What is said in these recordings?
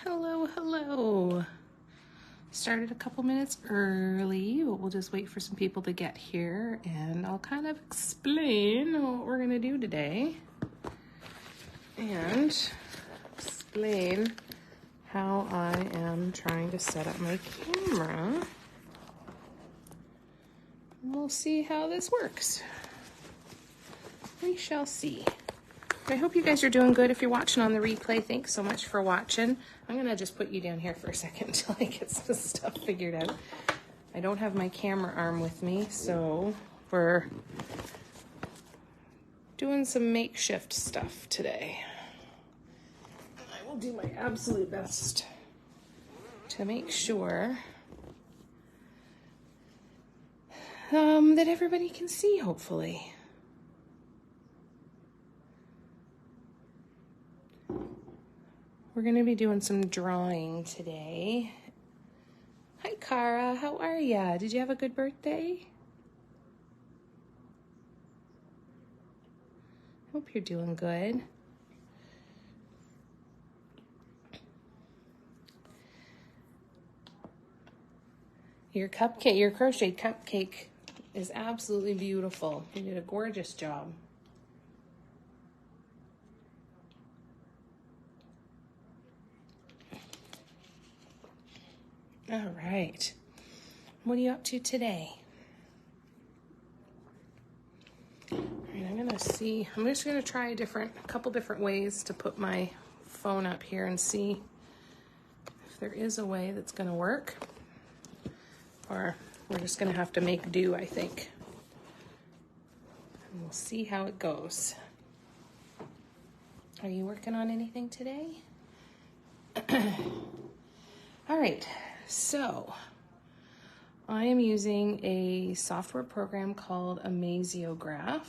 Hello, hello. Started a couple minutes early, but we'll just wait for some people to get here and I'll kind of explain what we're gonna do today and explain how I am trying to set up my camera. And we'll see how this works. We shall see. I hope you guys are doing good. If you're watching on the replay, thanks so much for watching. I'm gonna just put you down here for a second until I get some stuff figured out. I don't have my camera arm with me, so we're doing some makeshift stuff today. I will do my absolute best to make sure that everybody can see, hopefully. We're going to be doing some drawing today. Hi, Cara. How are ya? Did you have a good birthday? Hope you're doing good. Your cupcake, your crochet cupcake is absolutely beautiful. You did a gorgeous job. All right. What are you up to today? All right, I'm just gonna try a couple different ways to put my phone up here and see if there is a way that's gonna work, or we're just gonna have to make do, I think. And we'll see how it goes. Are you working on anything today? All right. So, I am using a software program called Amaziograph.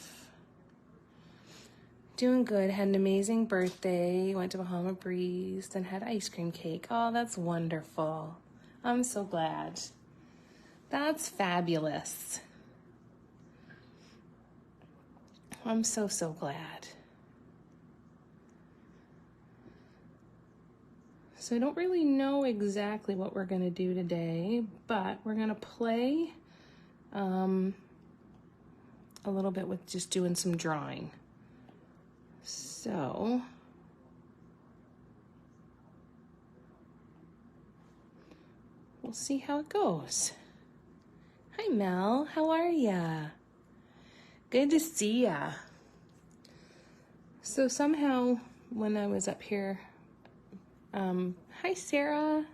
Doing good, had an amazing birthday, went to Bahama Breeze, then had ice cream cake. Oh, that's wonderful. I'm so glad. That's fabulous. I'm so glad. So I don't really know exactly what we're going to do today, but we're going to play a little bit with just doing some drawing. So we'll see how it goes. Hi, Mel. How are ya? Good to see ya. So somehow when I was up here, hi, Sarah.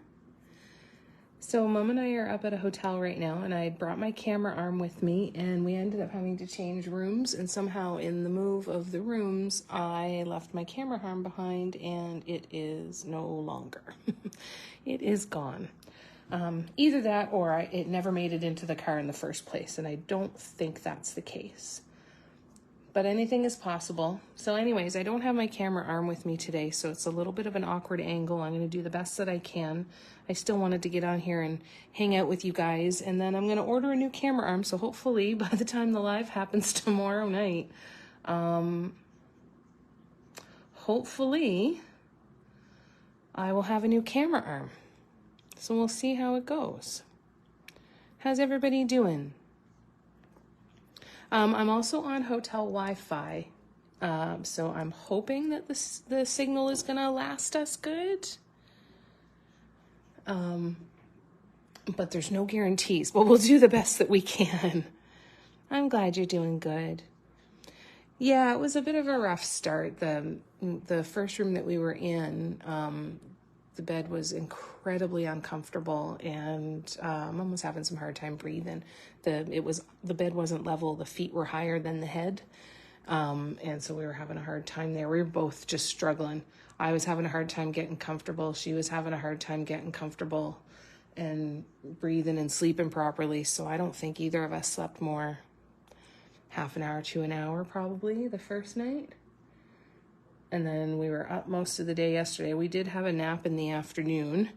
So Mom and I are up at a hotel right now, and I brought my camera arm with me, and we ended up having to change rooms, and somehow in the move of the rooms, I left my camera arm behind, and it is no longer. It is gone. Either that or it never made it into the car in the first place, and I don't think that's the case. But anything is possible. So anyways, I don't have my camera arm with me today, so it's a little bit of an awkward angle. I'm going to do the best that I can. I still wanted to get on here and hang out with you guys, and then I'm going to order a new camera arm, so hopefully by the time the live happens tomorrow night, hopefully I will have a new camera arm. So we'll see how it goes. How's everybody doing? I'm also on hotel Wi-Fi, so I'm hoping that the signal is going to last us good. But there's no guarantees, but we'll do the best that we can. I'm glad you're doing good. Yeah, it was a bit of a rough start. The first room that we were in, the bed was incredibly uncomfortable, and Mom was having some hard time breathing. The bed wasn't level; the feet were higher than the head, and so we were having a hard time there. We were both just struggling. I was having a hard time getting comfortable. She was having a hard time getting comfortable and breathing and sleeping properly. So I don't think either of us slept more half an hour to an hour probably the first night. And then we were up most of the day yesterday. We did have a nap in the afternoon,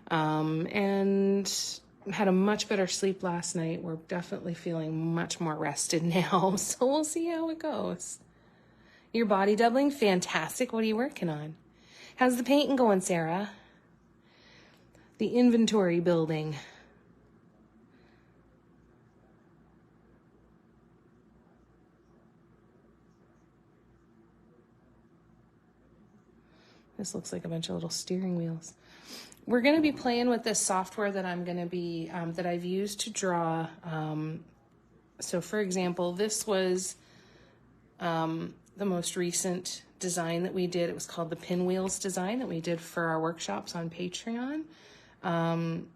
and had a much better sleep last night. We're definitely feeling much more rested now, so we'll see how it goes. Your body doubling? Fantastic. What are you working on? How's the painting going, Sarah? the inventory building. This looks like a bunch of little steering wheels. We're going to be playing with this software that I'm going to be, that I've used to draw. So for example, this was the most recent design that we did. It was called the Pinwheels design that we did for our workshops on Patreon.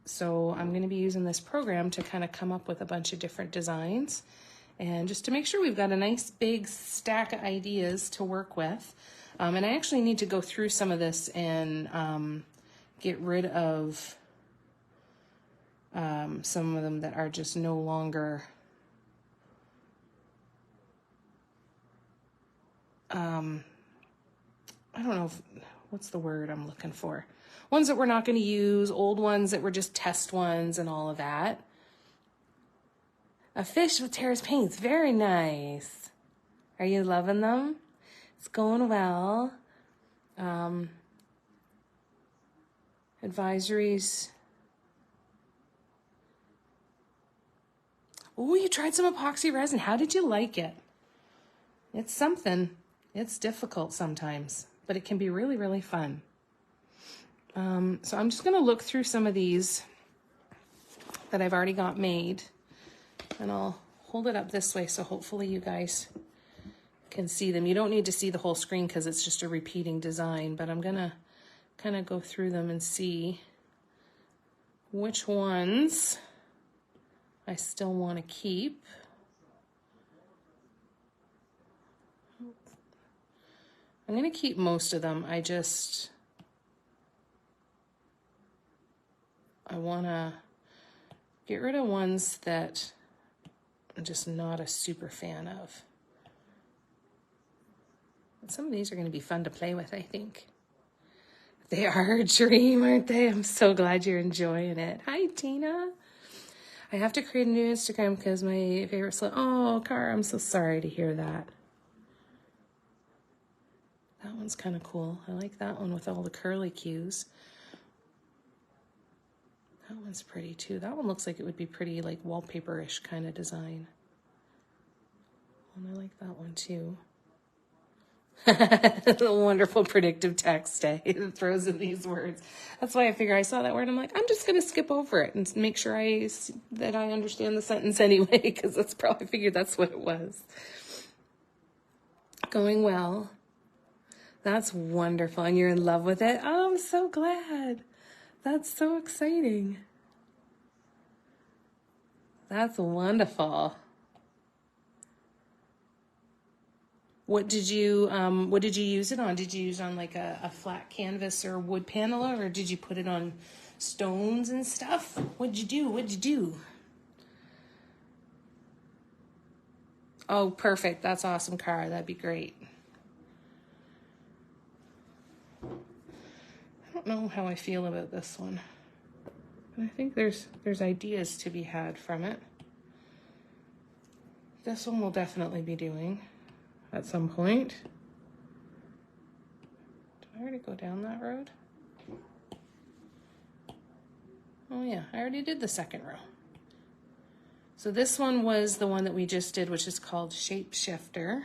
So I'm going to be using this program to kind of come up with a bunch of different designs and just to make sure we've got a nice big stack of ideas to work with. And I actually need to go through some of this and get rid of some of them that are just no longer I don't know what's the word I'm looking for. Ones that we're not going to use, old ones that were just test ones and all of that. A fish with Tara's paints, very nice. Are you loving them? It's going well. Advisories. Oh, you tried some epoxy resin. How did you like it? It's something. It's difficult sometimes, but it can be really, really fun. So I'm just going to look through some of these that I've already got made, and I'll hold it up this way so hopefully you guys can see them. You don't need to see the whole screen because it's just a repeating design, but I'm going to kind of go through them and see which ones I still want to keep. I'm going to keep most of them. I want to get rid of ones that I'm just not a super fan of. But some of these are going to be fun to play with, I think. They are a dream, aren't they? I'm so glad you're enjoying it. Hi, Tina. I have to create a new Instagram because my favorite oh, Cara, I'm so sorry to hear that. That one's kind of cool. I like that one with all the curly cues. That one's pretty too. That one looks like it would be pretty like wallpaper-ish kind of design. And I like that one too. The wonderful predictive text, eh? It throws in these words. That's why I figure I saw that word. I'm like, I'm just going to skip over it and make sure that I understand the sentence anyway, because that's probably figured that's what it was. Going well. That's wonderful. And you're in love with it. Oh, I'm so glad. That's so exciting. That's wonderful. What did you use it on? Did you use it on like a flat canvas or wood panel, or did you put it on stones and stuff? What'd you do? Oh, perfect. That's awesome, Cara. That'd be great. I don't know how I feel about this one, but I think there's ideas to be had from it. This one we'll definitely be doing at some point. Did I already go down that road? Oh yeah, I already did the second row. So this one was the one that we just did, which is called Shapeshifter.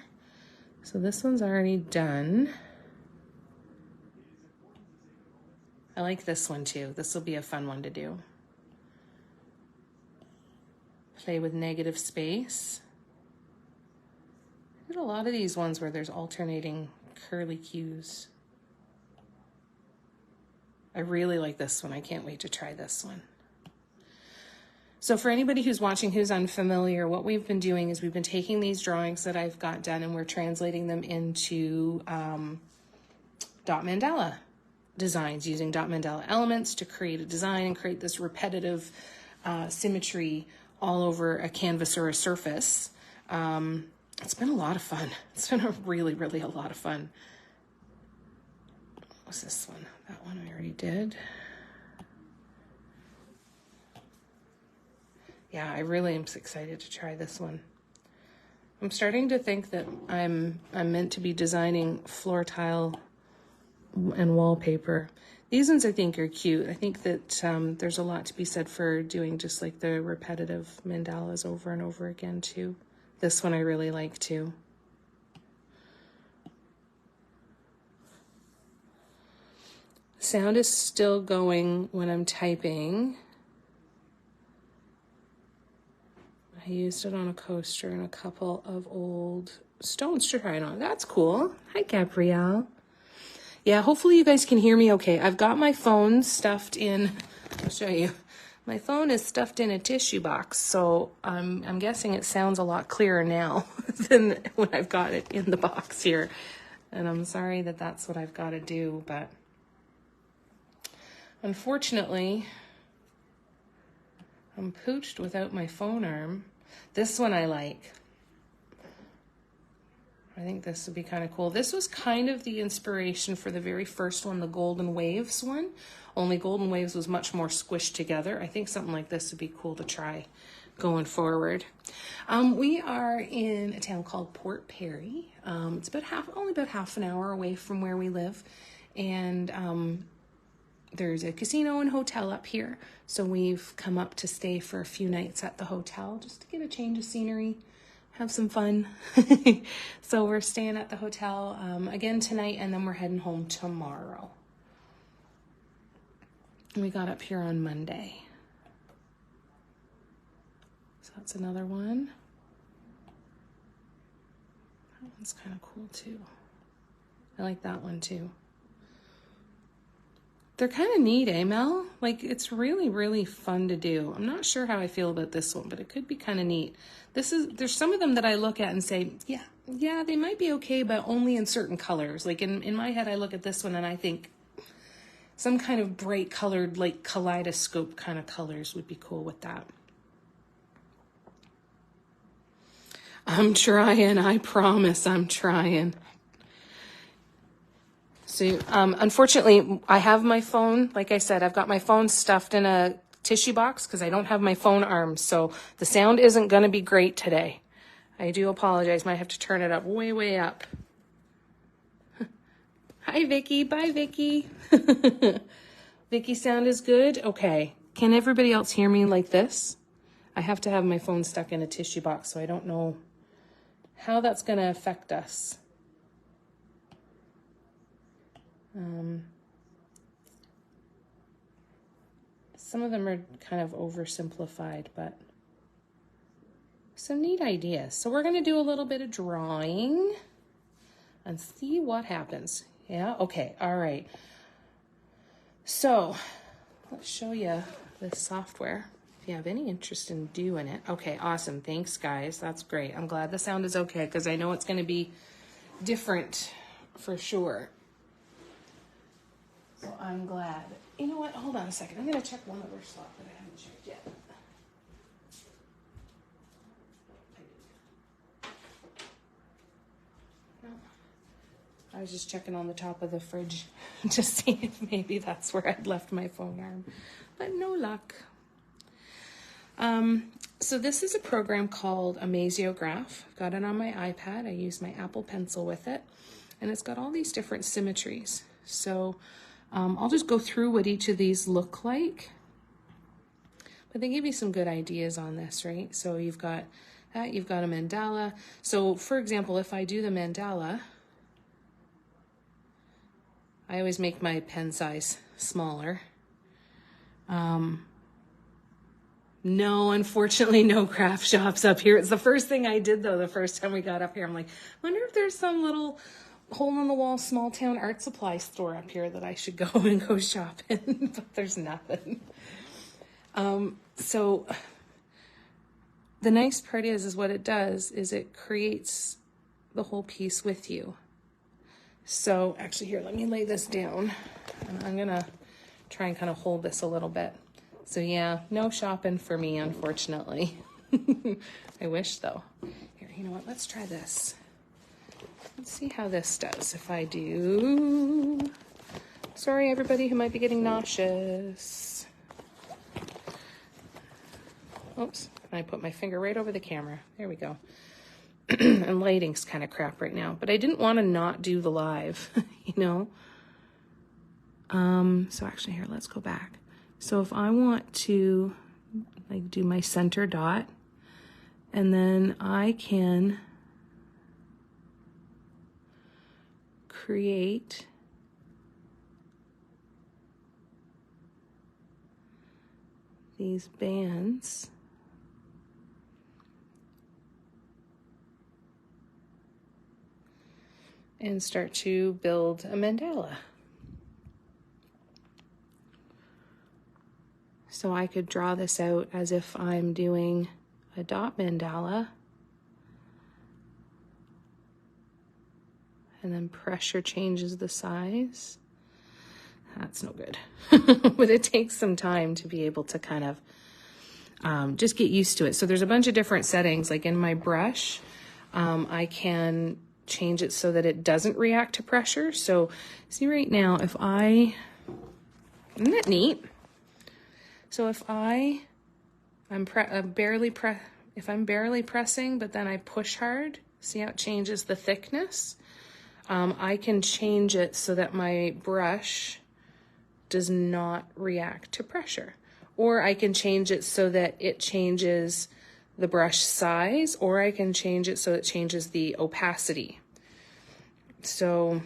So this one's already done. I like this one too. This will be a fun one to do. Play with negative space. I did a lot of these ones where there's alternating curly cues. I really like this one. I can't wait to try this one. So for anybody who's watching who's unfamiliar, what we've been doing is we've been taking these drawings that I've got done and we're translating them into dot mandala designs, using dot mandala elements to create a design and create this repetitive symmetry all over a canvas or a surface. It's been a lot of fun. It's been really a lot of fun. What was this one? That one I already did. Yeah, I really am excited to try this one. I'm starting to think that I'm meant to be designing floor tile and wallpaper. These ones I think are cute. I think that there's a lot to be said for doing just like the repetitive mandalas over and over again too. This one I really like too. Sound is still going when I'm typing. I used it on a coaster and a couple of old stones to try it on. That's cool. Hi, Gabrielle. Yeah, hopefully you guys can hear me okay. I've got my phone stuffed in, I'll show you. My phone is stuffed in a tissue box, so I'm guessing it sounds a lot clearer now than when I've got it in the box here. And I'm sorry that that's what I've got to do, but unfortunately, I'm pooched without my phone arm. This one I like. I think this would be kind of cool. This was kind of the inspiration for the very first one, the Golden Waves one. Only Golden Waves was much more squished together. I think something like this would be cool to try going forward. We are in a town called Port Perry. It's only about half an hour away from where we live. And there's a casino and hotel up here. So we've come up to stay for a few nights at the hotel just to get a change of scenery. Have some fun. So we're staying at the hotel again tonight, and then we're heading home tomorrow. We got up here on Monday. So that's another one. That one's kind of cool too. I like that one too. They're kind of neat, eh, Mel? Like, it's really, really fun to do. I'm not sure how I feel about this one, but it could be kind of neat. There's some of them that I look at and say, yeah, they might be okay, but only in certain colors. Like, in my head, I look at this one and I think some kind of bright colored, like kaleidoscope kind of colors would be cool with that. I'm trying, I promise I'm trying. So, unfortunately, I have my phone. Like I said, I've got my phone stuffed in a tissue box because I don't have my phone arm. So the sound isn't going to be great today. I do apologize. Might have to turn it up way, way up. Hi, Vicky. Bye, Vicky. Vicky, sound is good? Okay. Can everybody else hear me like this? I have to have my phone stuck in a tissue box, so I don't know how that's going to affect us. Some of them are kind of oversimplified, but some neat ideas. So we're going to do a little bit of drawing and see what happens. Yeah, okay, all right. So let's show you this software if you have any interest in doing it. Okay, awesome. Thanks, guys. That's great. I'm glad the sound is okay because I know it's going to be different for sure. So I'm glad. You know what? Hold on a second. I'm going to check one other slot that I haven't checked yet. No. I was just checking on the top of the fridge to see if maybe that's where I'd left my phone arm. But no luck. So this is a program called Amaziograph. I've got it on my iPad. I use my Apple Pencil with it. And it's got all these different symmetries. So I'll just go through what each of these look like. But they give you some good ideas on this, right? So you've got that, you've got a mandala. So for example, if I do the mandala, I always make my pen size smaller. No, unfortunately, no craft shops up here. It's the first thing I did though, the first time we got up here. I'm like, wonder if there's some little hole-in-the-wall small town art supply store up here that I should go and go shop in, but there's nothing. So the nice part is what it does is it creates the whole piece with you. So actually here, let me lay this down. And I'm gonna try and kind of hold this a little bit. So yeah, no shopping for me, unfortunately. I wish though. Here, you know what, let's try this. Let's see how this does if I do. Sorry, everybody who might be getting nauseous. Oops, I put my finger right over the camera. There we go. And lighting's kind of crap right now, but I didn't want to not do the live, you know. So actually here, let's go back. So if I want to like do my center dot, and then I can create these bands. And start to build a mandala. So I could draw this out as if I'm doing a dot mandala. And then pressure changes the size. That's no good. But it takes some time to be able to kind of just get used to it. So there's a bunch of different settings. Like in my brush, I can change it so that it doesn't react to pressure. So see right now, if isn't that neat? So if I'm barely pressing, but then I push hard, see how it changes the thickness? I can change it so that my brush does not react to pressure. Or I can change it so that it changes the brush size, or I can change it so it changes the opacity. So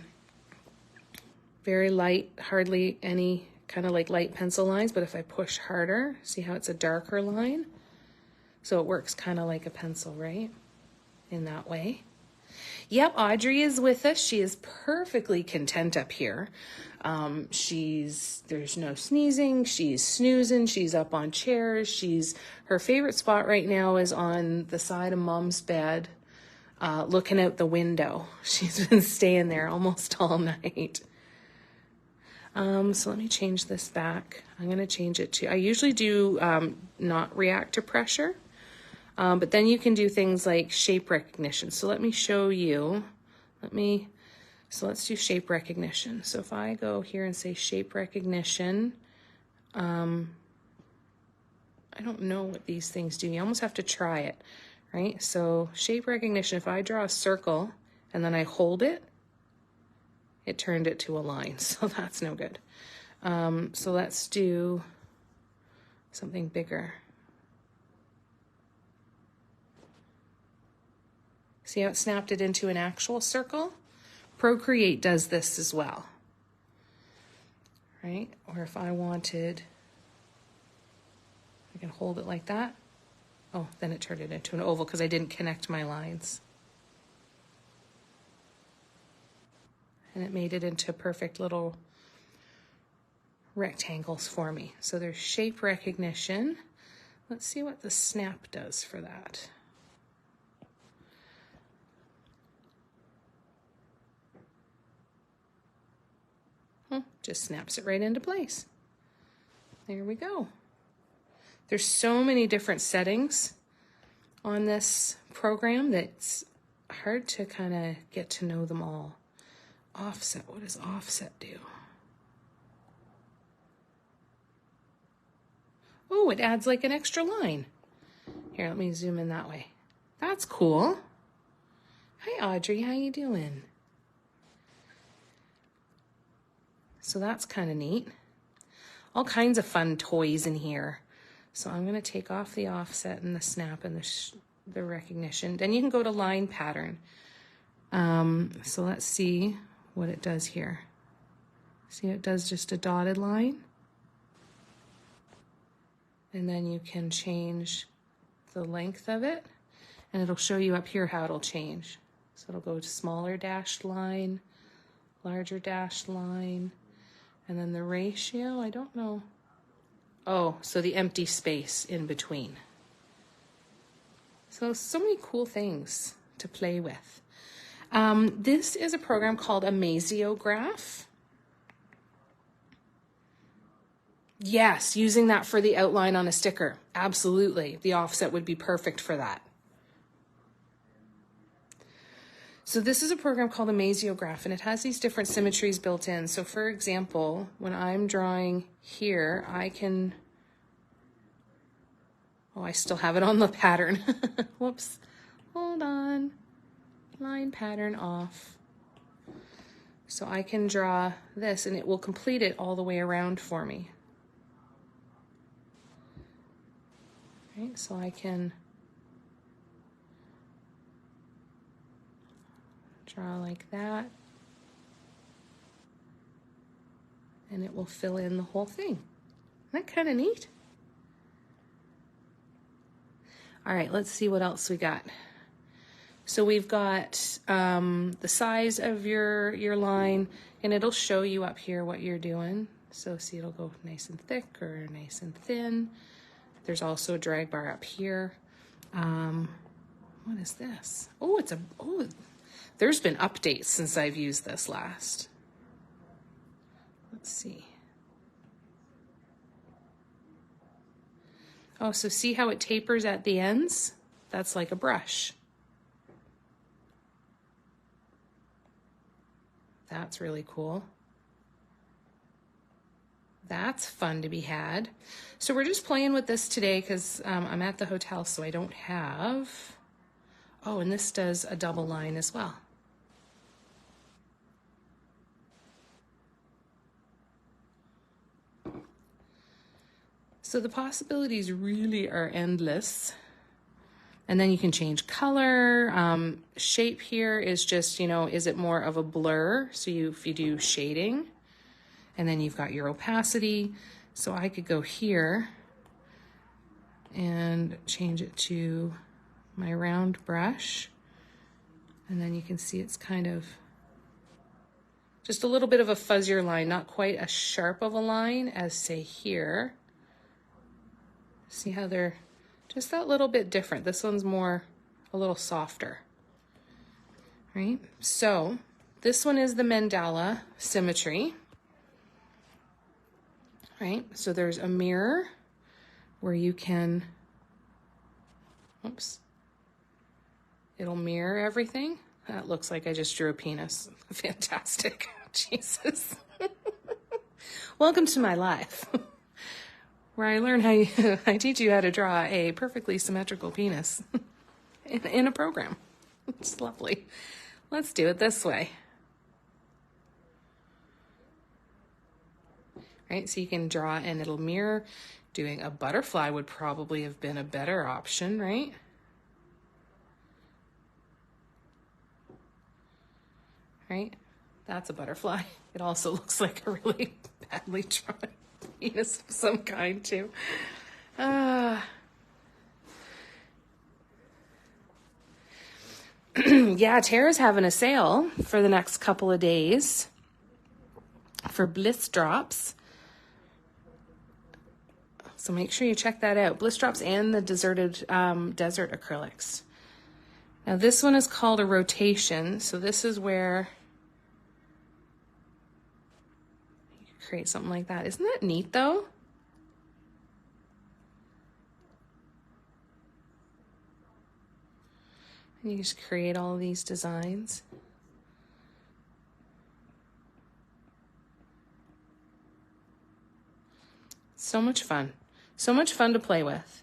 very light, hardly any kind of like light pencil lines, but if I push harder, see how it's a darker line? So it works kind of like a pencil, right? In that way. Yep, Audrey is with us. She is perfectly content up here. There's no sneezing, she's snoozing, she's up on chairs. Her favorite spot right now is on the side of Mom's bed, looking out the window. She's been staying there almost all night. So let me change this back. I'm going to change it to, I usually do not react to pressure, but then you can do things like shape recognition. So let me show you. So let's do shape recognition. So if I go here and say shape recognition, I don't know what these things do. You almost have to try it, right? So shape recognition, if I draw a circle and then I hold it, it turned it to a line. So that's no good. So let's do something bigger. See how it snapped it into an actual circle? Procreate does this as well, right? Or if I wanted, I can hold it like that. Oh, then it turned it into an oval because I didn't connect my lines. And it made it into perfect little rectangles for me. So there's shape recognition. Let's see what the snap does for that. Just snaps it right into place. There we go. There's so many different settings on this program that it's hard to kind of get to know them all. Offset, what does offset do? Oh, it adds like an extra line. Here, let me zoom in that way. That's cool. Hi, Audrey, how you doing? So that's kind of neat. All kinds of fun toys in here. So I'm going to take off the offset and the snap and the recognition. Then you can go to line pattern. So let's see what it does here. See, it does just a dotted line. And then you can change the length of it. And it'll show you up here how it'll change. So it'll go to smaller dashed line, larger dashed line. And then the ratio, I don't know. Oh, so the empty space in between. So many cool things to play with. This is a program called Amaziograph. Yes, using that for the outline on a sticker. Absolutely. The offset would be perfect for that. So this is a program called Amaziograph, and it has these different symmetries built in. So for example, when I'm drawing here, I can, oh, I still have it on the pattern. Whoops, hold on, line pattern off. So I can draw this and it will complete it all the way around for me. Right, so I can draw like that, and it will fill in the whole thing. Isn't that kind of neat? All right, let's see what else we got. So we've got the size of your line, and it'll show you up here what you're doing. So see, it'll go nice and thick or nice and thin. There's also a drag bar up here. What is this? Oh, there's been updates since I've used this last. Let's see. Oh, so see how it tapers at the ends? That's like a brush. That's really cool. That's fun to be had. So we're just playing with this today because I'm at the hotel, so I don't have... Oh, and this does a double line as well. So the possibilities really are endless. And then you can change color. Shape here is just, you know, is it more of a blur? So if you do shading, and then you've got your opacity. So I could go here and change it to my round brush. And then you can see it's kind of just a little bit of a fuzzier line, not quite as sharp of a line as say here. See how they're just that little bit different. This one's more a little softer, right? So this one is the mandala symmetry, right? So there's a mirror where you can, oops, it'll mirror everything. That looks like I just drew a penis. Fantastic. Jesus. Welcome to my life. Where I learn I teach you how to draw a perfectly symmetrical penis in a program. It's lovely. Let's do it this way. Right, so you can draw and it'll mirror. Doing a butterfly would probably have been a better option, right? Right, that's a butterfly. It also looks like a really badly drawn penis of some kind too. Yeah, Tara's having a sale for the next couple of days for Bliss Drops. So make sure you check that out. Bliss Drops and the desert acrylics. Now this one is called a rotation. So this is where you can create something like that. Isn't that neat though? And you just create all of these designs. So much fun. So much fun to play with.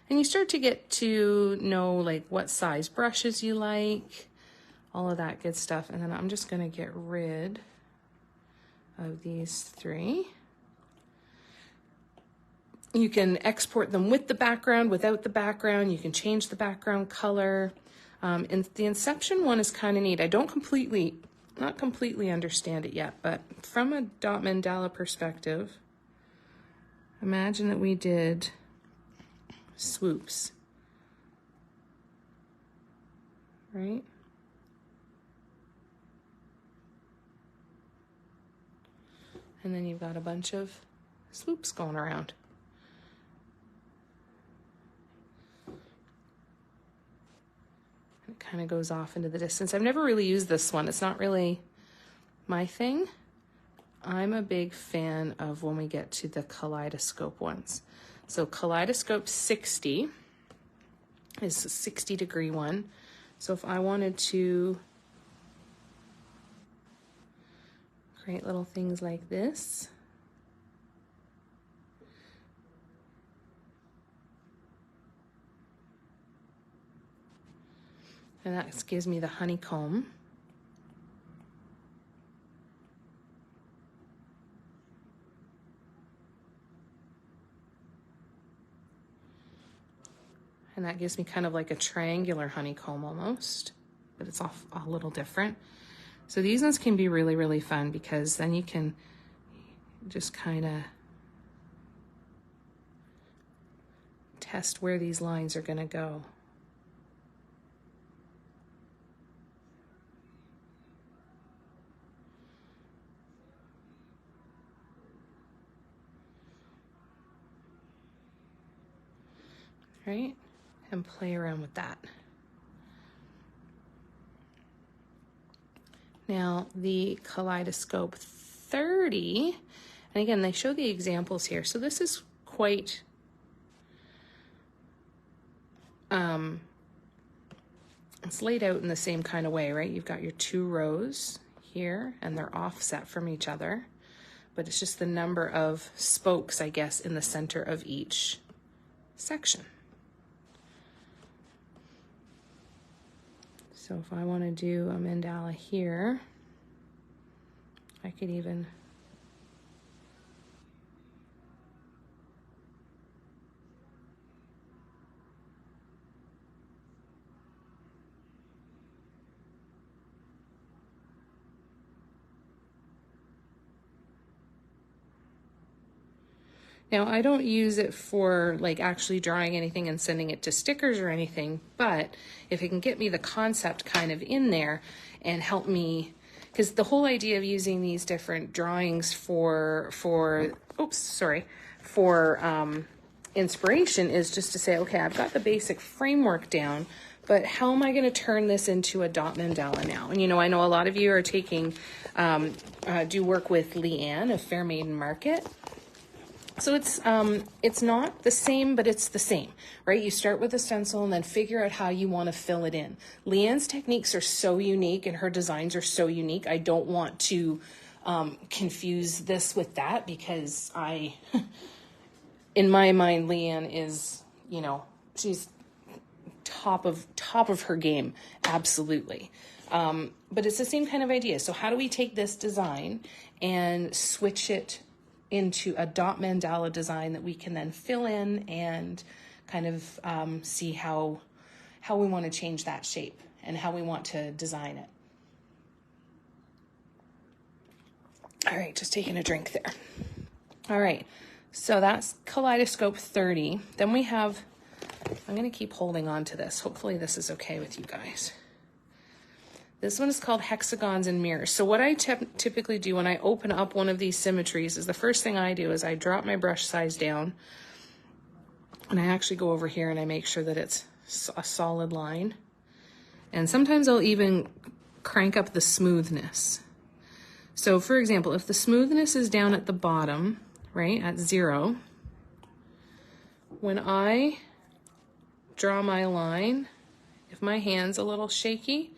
And you start to get to know like what size brushes you like, all of that good stuff. And then I'm just going to get rid of these three. You can export them with the background, without the background. You can change the background color. And the Inception one is kind of neat. I don't not completely understand it yet, but from a dot mandala perspective, imagine that we did swoops, right? And then you've got a bunch of swoops going around. It kind of goes off into the distance. I've never really used this one. It's not really my thing. I'm a big fan of when we get to the kaleidoscope ones. So kaleidoscope 60 is a 60-degree one. So if I wanted to create little things like this, and that gives me the honeycomb. And that gives me kind of like a triangular honeycomb almost, but it's off a little different. So these ones can be really, really fun because then you can just kind of test where these lines are going to go. Right? And play around with that. Now the Kaleidoscope 30, and again, they show the examples here. So this is quite, it's laid out in the same kind of way, right? You've got your 2 rows here and they're offset from each other, but it's just the number of spokes, I guess, in the center of each section. So if I want to do a mandala here, I could even now, I don't use it for like actually drawing anything and sending it to stickers or anything, but if it can get me the concept kind of in there and help me, because the whole idea of using these different drawings for inspiration is just to say, okay, I've got the basic framework down, but how am I going to turn this into a dot mandala now? And I know a lot of you are taking, do work with Leanne of Fair Maiden Market. So it's not the same, but it's the same, right? You start with a stencil and then figure out how you want to fill it in. Leanne's techniques are so unique and her designs are so unique. I don't want to confuse this with that because in my mind, Leanne is, she's top of her game, absolutely. But it's the same kind of idea. So how do we take this design and switch it into a dot mandala design that we can then fill in and kind of see how we want to change that shape and how we want to design it. All right, just taking a drink there. All right, so that's Kaleidoscope 30. Then we have, I'm going to keep holding on to this. Hopefully this is okay with you guys. This one is called Hexagons and Mirrors. So what I typically do when I open up one of these symmetries is the first thing I do is I drop my brush size down and I actually go over here and I make sure that it's a solid line. And sometimes I'll even crank up the smoothness. So for example, if the smoothness is down at the bottom, right, at 0, when I draw my line, if my hand's a little shaky,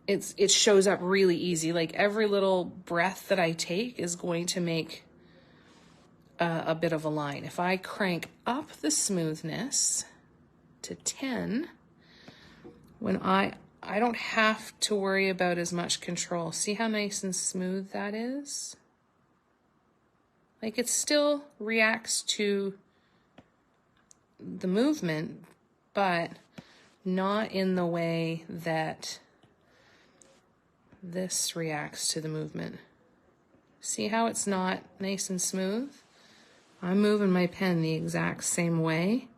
it shows up really easy. Like every little breath that I take is going to make a bit of a line. If I crank up the smoothness to 10, when I don't have to worry about as much control. See how nice and smooth that is? Like it still reacts to the movement, but not in the way that this reacts to the movement. See how it's not nice and smooth? I'm moving my pen the exact same way,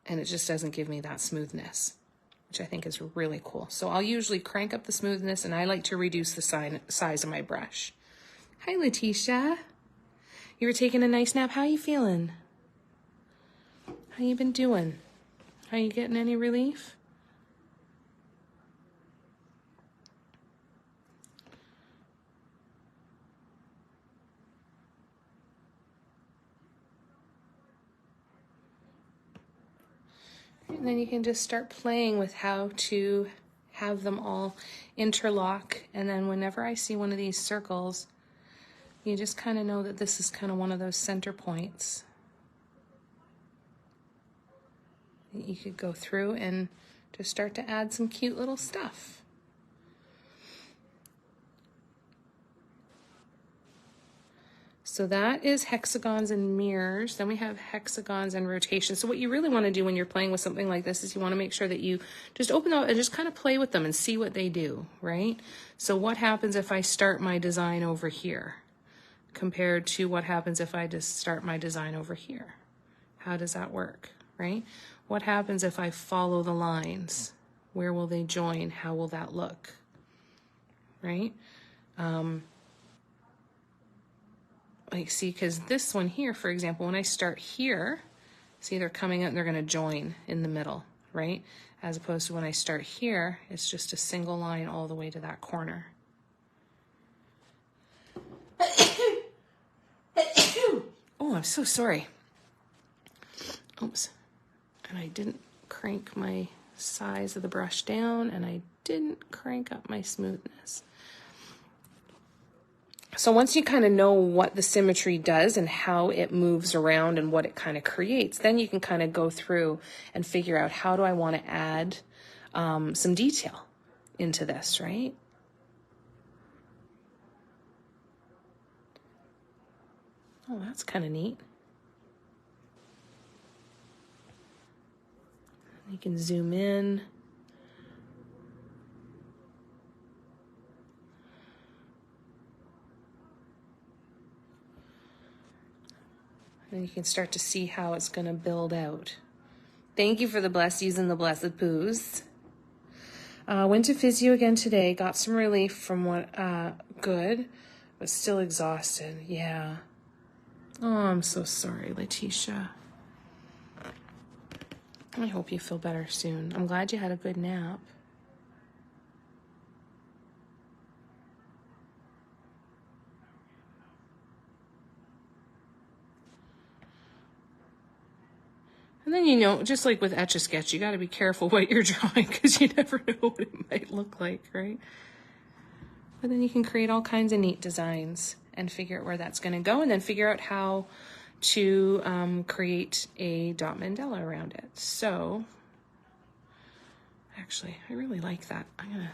and it just doesn't give me that smoothness, which I think is really cool. So I'll usually crank up the smoothness, and I like to reduce the size of my brush. Hi, Letitia. You were taking a nice nap. How you feeling? How you been doing? Are you getting any relief? And then you can just start playing with how to have them all interlock. And then whenever I see one of these circles, you just kind of know that this is kind of one of those center points. You could go through and just start to add some cute little stuff. So that is hexagons and mirrors. Then we have hexagons and rotation. So what you really want to do when you're playing with something like this is you want to make sure that you just open up and just kind of play with them and see what they do, right? So what happens if I start my design over here compared to what happens if I just start my design over here? How does that work, right? What happens if I follow the lines? Where will they join? How will that look, right? Like, see, because this one here, for example, when I start here, see, they're coming out and they're going to join in the middle, right? As opposed to when I start here, it's just a single line all the way to that corner. Oh, I'm so sorry. Oops. And I didn't crank my size of the brush down, and I didn't crank up my smoothness. So once you kind of know what the symmetry does and how it moves around and what it kind of creates, then you can kind of go through and figure out how do I want to add some detail into this, right? Oh, that's kind of neat. You can zoom in. And you can start to see how it's going to build out. Thank you for the blessies and the blessed poos. Went to physio again today. Got some relief from what, good, but still exhausted. Yeah. Oh, I'm so sorry, Letitia. I hope you feel better soon. I'm glad you had a good nap. And then, you know, just like with Etch-a-Sketch, you got to be careful what you're drawing because you never know what it might look like, right? But then you can create all kinds of neat designs and figure out where that's going to go, and then figure out how to create a dot mandala around it. So, actually, I really like that. I'm going to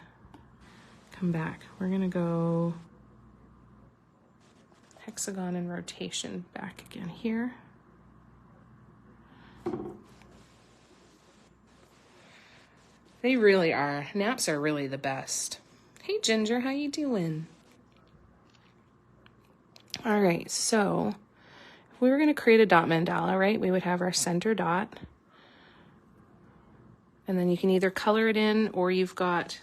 come back. We're going to go hexagon and rotation back again here. They really are. Naps are really the best. Hey, Ginger, how you doing? All right, so if we were going to create a dot mandala, right, we would have our center dot. And then you can either color it in, or you've got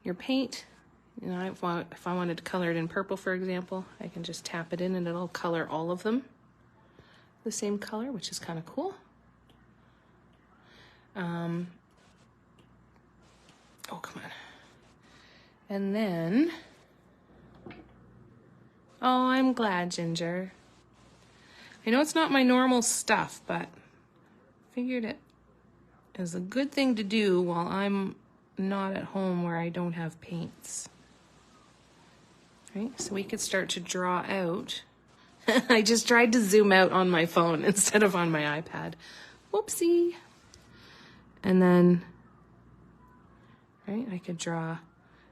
your paint. You know, if I wanted to color it in purple, for example, I can just tap it in and it'll color all of them the same color, which is kind of cool. Oh, come on. And then, oh, I'm glad, Ginger. I know it's not my normal stuff, but figured it is a good thing to do while I'm not at home where I don't have paints. Right? So we could start to draw out. I just tried to zoom out on my phone instead of on my iPad. Whoopsie. And then, right, I could draw.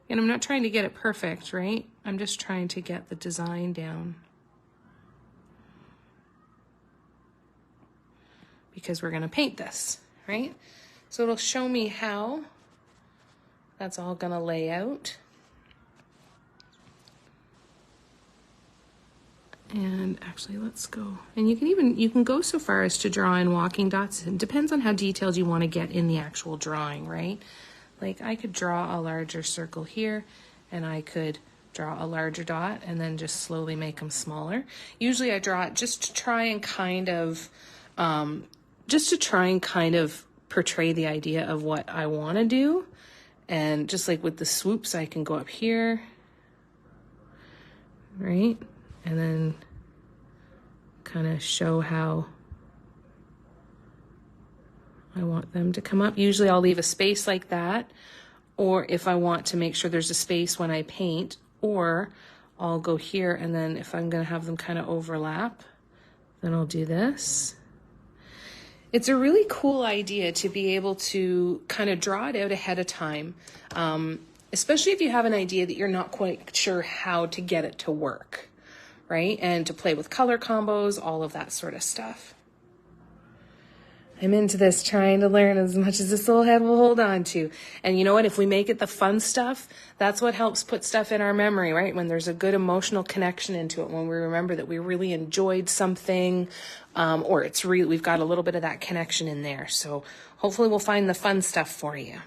And I'm not trying to get it perfect, right? I'm just trying to get the design down. Because we're going to paint this, right? So it'll show me how that's all going to lay out. And actually, let's go. And you can go so far as to draw in walking dots. It depends on how detailed you want to get in the actual drawing, right? Like I could draw a larger circle here, and I could draw a larger dot and then just slowly make them smaller. Usually I draw it just to try and kind of portray the idea of what I want to do. And just like with the swoops, I can go up here, right? And then kind of show how I want them to come up. Usually I'll leave a space like that, or if I want to make sure there's a space when I paint, or I'll go here, and then if I'm going to have them kind of overlap, then I'll do this. It's a really cool idea to be able to kind of draw it out ahead of time, especially if you have an idea that you're not quite sure how to get it to work, right? And to play with color combos, all of that sort of stuff. I'm into this, trying to learn as much as this little head will hold on to. And you know what? If we make it the fun stuff, that's what helps put stuff in our memory, right? When there's a good emotional connection into it, when we remember that we really enjoyed something, or we've got a little bit of that connection in there. So hopefully we'll find the fun stuff for you.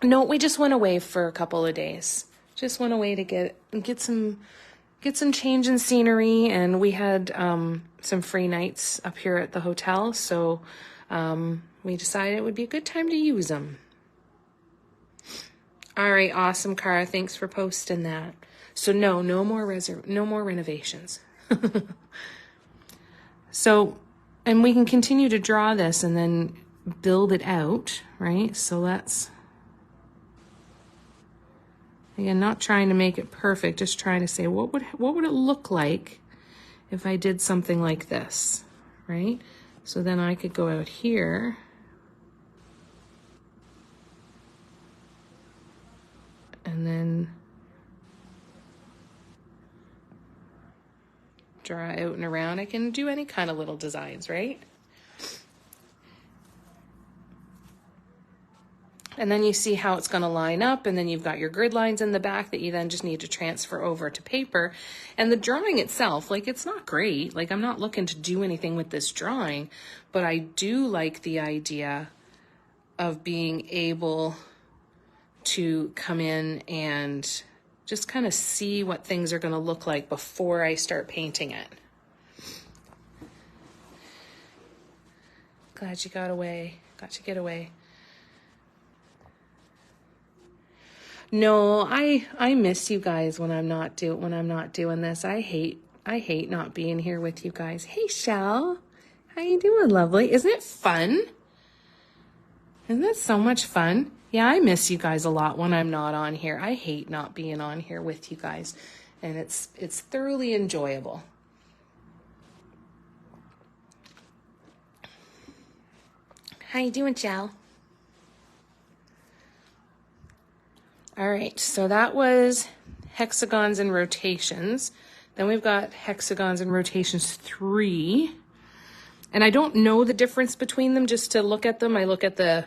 No, we just went away for a couple of days. Just went away to get some change in scenery, and we had some free nights up here at the hotel, so we decided it would be a good time to use them. All right, awesome, Cara. Thanks for posting that. So no more renovations. So, and we can continue to draw this and then build it out, right? So let's, again, not trying to make it perfect, just trying to say what would it look like if I did something like this, right? So then I could go out here and then draw out and around. I can do any kind of little designs, right? And then you see how it's going to line up, and then you've got your grid lines in the back that you then just need to transfer over to paper. And the drawing itself, like, it's not great. Like, I'm not looking to do anything with this drawing, but I do like the idea of being able to come in and just kind of see what things are going to look like before I start painting it. Glad you got away. Got to get away. No, I miss you guys when I'm not doing this. I hate not being here with you guys. Hey, Shell. How you doing, lovely? Isn't it fun? Isn't it so much fun? Yeah, I miss you guys a lot when I'm not on here. I hate not being on here with you guys, and it's thoroughly enjoyable. How you doing, Shell? All right, so that was hexagons and rotations. Then we've got hexagons and rotations 3. And I don't know the difference between them. Just to look at them, I look at the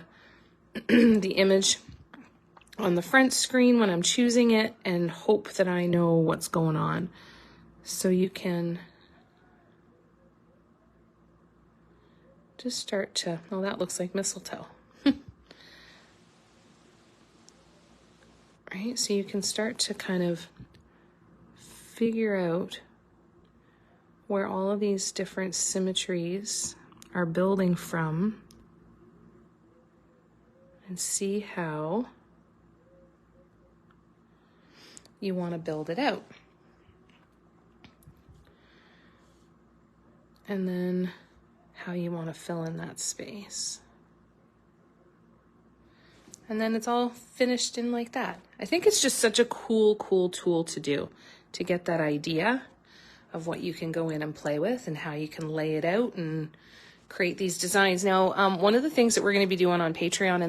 the image on the front screen when I'm choosing it and hope that I know what's going on. So you can just start to, oh, that looks like mistletoe. Right, so you can start to kind of figure out where all of these different symmetries are building from and see how you want to build it out. And then how you want to fill in that space. And then it's all finished in like that. I think it's just such a cool tool to do, to get that idea of what you can go in and play with and how you can lay it out and create these designs. Now, one of the things that we're going to be doing on Patreon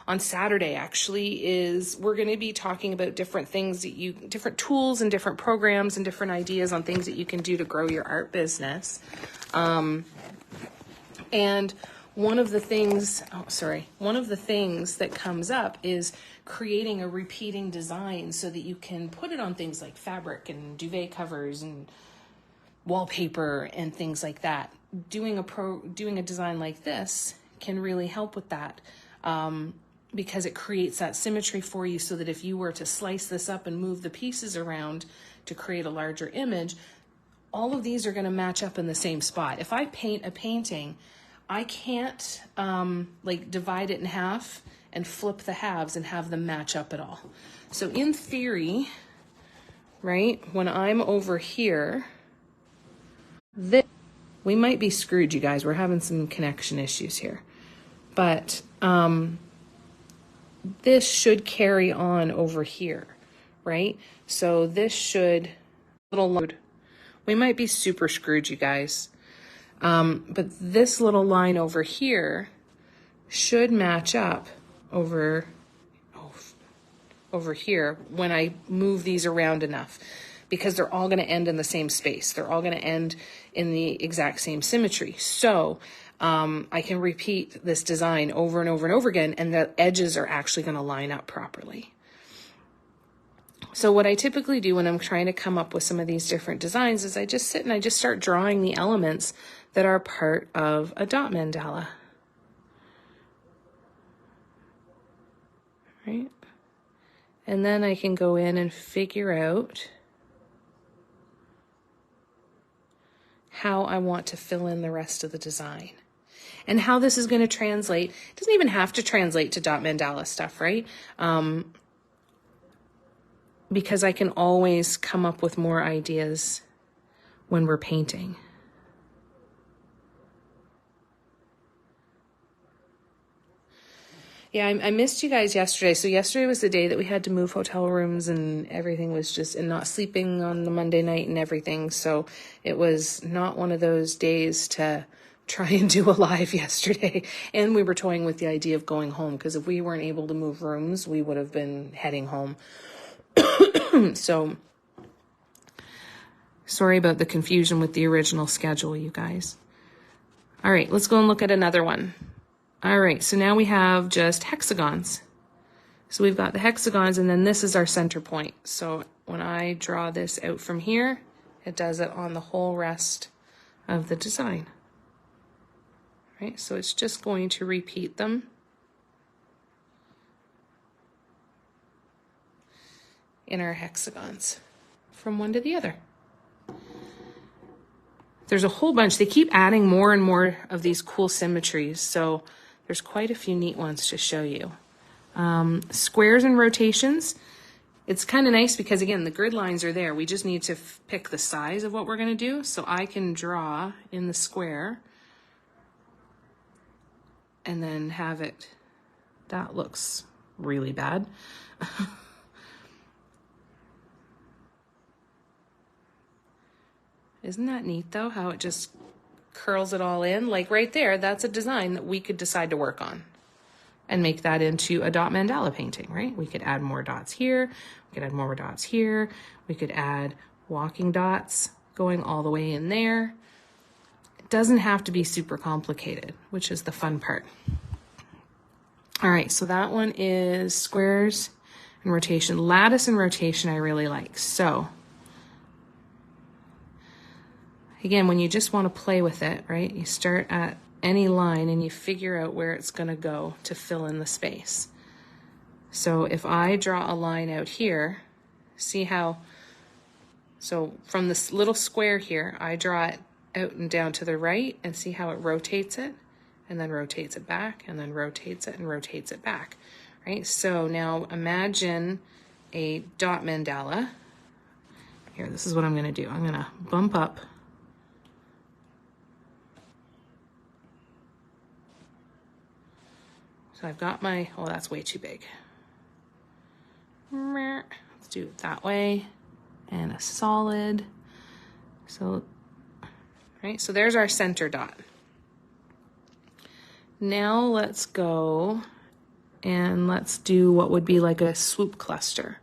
on Saturday actually, is we're going to be talking about different things that different tools and different programs and different ideas on things that you can do to grow your art business. And one of the things that comes up is creating a repeating design so that you can put it on things like fabric and duvet covers and wallpaper and things like that. Doing a design like this can really help with that, because it creates that symmetry for you, so that if you were to slice this up and move the pieces around to create a larger image, all of these are going to match up in the same spot. If I paint a painting, I can't like divide it in half and flip the halves and have them match up at all. So in theory, right, when I'm over here, we might be screwed, you guys. We're having some connection issues here. But this should carry on over here, right? So this should, little load. We might be super screwed, you guys. But this little line over here should match up over here when I move these around enough. because they're all going to end in the same space. They're all going to end in the exact same symmetry. So I can repeat this design over and over and over again, and the edges are actually going to line up properly. So what I typically do when I'm trying to come up with some of these different designs is I just sit and I just start drawing the elements that are part of a dot mandala. Right? And then I can go in and figure out how I want to fill in the rest of the design. And how this is going to translate. It doesn't even have to translate to dot mandala stuff, right? Because I can always come up with more ideas when we're painting. Yeah, I missed you guys yesterday. So yesterday was the day that we had to move hotel rooms and everything was just, and not sleeping on the Monday night and everything. So it was not one of those days to try and do a live yesterday. And we were toying with the idea of going home, because if we weren't able to move rooms, we would have been heading home. So sorry about the confusion with the original schedule, you guys. All right, let's go and look at another one. All right, so now we have just hexagons. So we've got the hexagons, and then this is our center point. So when I draw this out from here, it does it on the whole rest of the design. Right, so it's just going to repeat them in our hexagons from one to the other. There's a whole bunch. They keep adding more and more of these cool symmetries, so there's quite a few neat ones to show you. Squares and rotations. It's kind of nice because, again, the grid lines are there. We just need to pick the size of what we're going to do. So I can draw in the square and then have it. That looks really bad. Isn't that neat, though, how it just curls it all in? Like right there, that's a design that we could decide to work on and make that into a dot mandala painting, right? We could add more dots here. We could add more dots here. We could add walking dots going all the way in there. It doesn't have to be super complicated, which is the fun part. All right, so that one is squares and rotation. Lattice and rotation I really like. So again, when you just want to play with it, right, you start at any line and you figure out where it's going to go to fill in the space. So if I draw a line out here, see how, so from this little square here, I draw it out and down to the right and see how it rotates it and then rotates it back and then rotates it and rotates it back, right? So now imagine a dot mandala. Here, this is what I'm going to do. I'm going to bump up So I've got my, oh, that's way too big. Let's do it that way. And a solid. So, right, so there's our center dot. Now let's go and let's do what would be like a swoop cluster,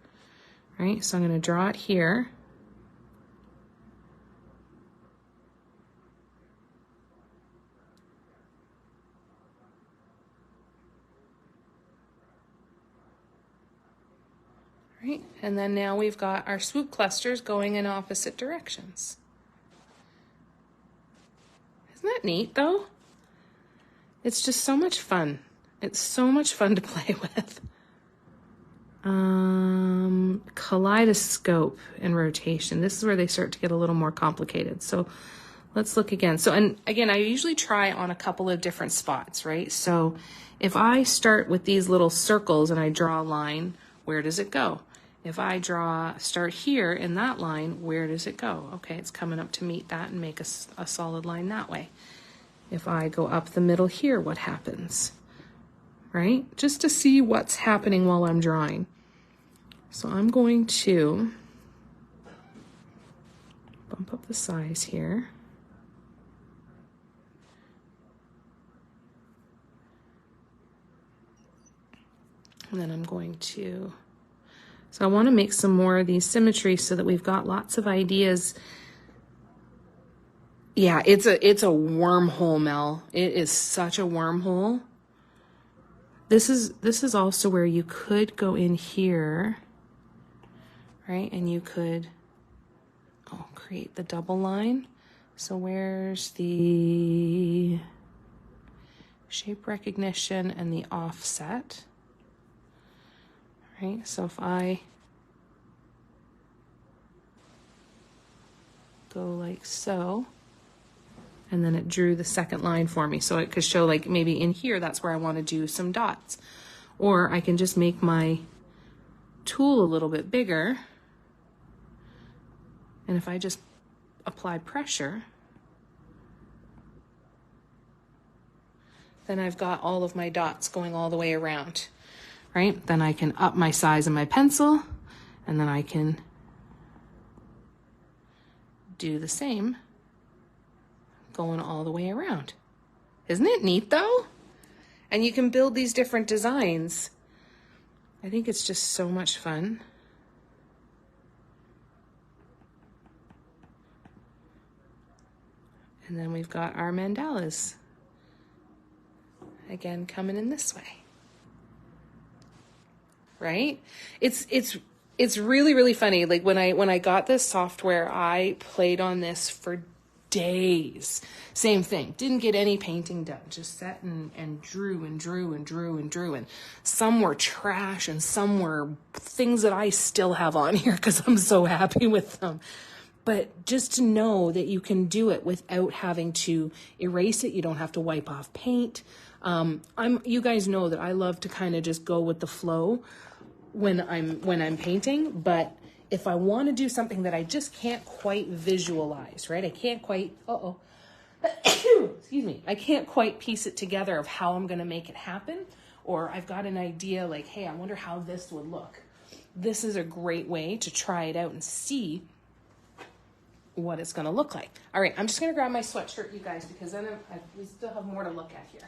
right? So I'm going to draw it here. Right, and then now we've got our swoop clusters going in opposite directions. Isn't that neat, though? It's just so much fun. It's so much fun to play with. Kaleidoscope and rotation. This is where they start to get a little more complicated. So let's look again. So, and again, I usually try on a couple of different spots, right? So if I start with these little circles and I draw a line, where does it go? If I start here in that line, where does it go? Okay, it's coming up to meet that and make a solid line that way. If I go up the middle here, what happens? Right? Just to see what's happening while I'm drawing. So I'm going to bump up the size here. And then I'm going to So I want to make some more of these symmetries so that we've got lots of ideas. Yeah, it's a wormhole, Mel. It is such a wormhole. This is also where you could go in here, right? And you could create the double line. So where's the shape recognition and the offset? Right, so if I go like so, and then it drew the second line for me. So it could show like maybe in here, that's where I want to do some dots. Or I can just make my tool a little bit bigger. And if I just apply pressure, then I've got all of my dots going all the way around, right? Then I can up my size of my pencil, and then I can do the same going all the way around. Isn't it neat though? And you can build these different designs. I think it's just so much fun. And then we've got our mandalas again coming in this way. Right? It's really, really funny. Like when I got this software, I played on this for days. Same thing. Didn't get any painting done. Just sat and drew and drew and drew and drew. And some were trash and some were things that I still have on here because I'm so happy with them. But just to know that you can do it without having to erase it. You don't have to wipe off paint. You guys know that I love to kind of just go with the flow when I'm painting, but if I want to do something that I just can't quite visualize, right? I can't quite, excuse me. I can't quite piece it together of how I'm going to make it happen. Or I've got an idea like, hey, I wonder how this would look. This is a great way to try it out and see what it's going to look like. All right, I'm just going to grab my sweatshirt, you guys, because then we still have more to look at here.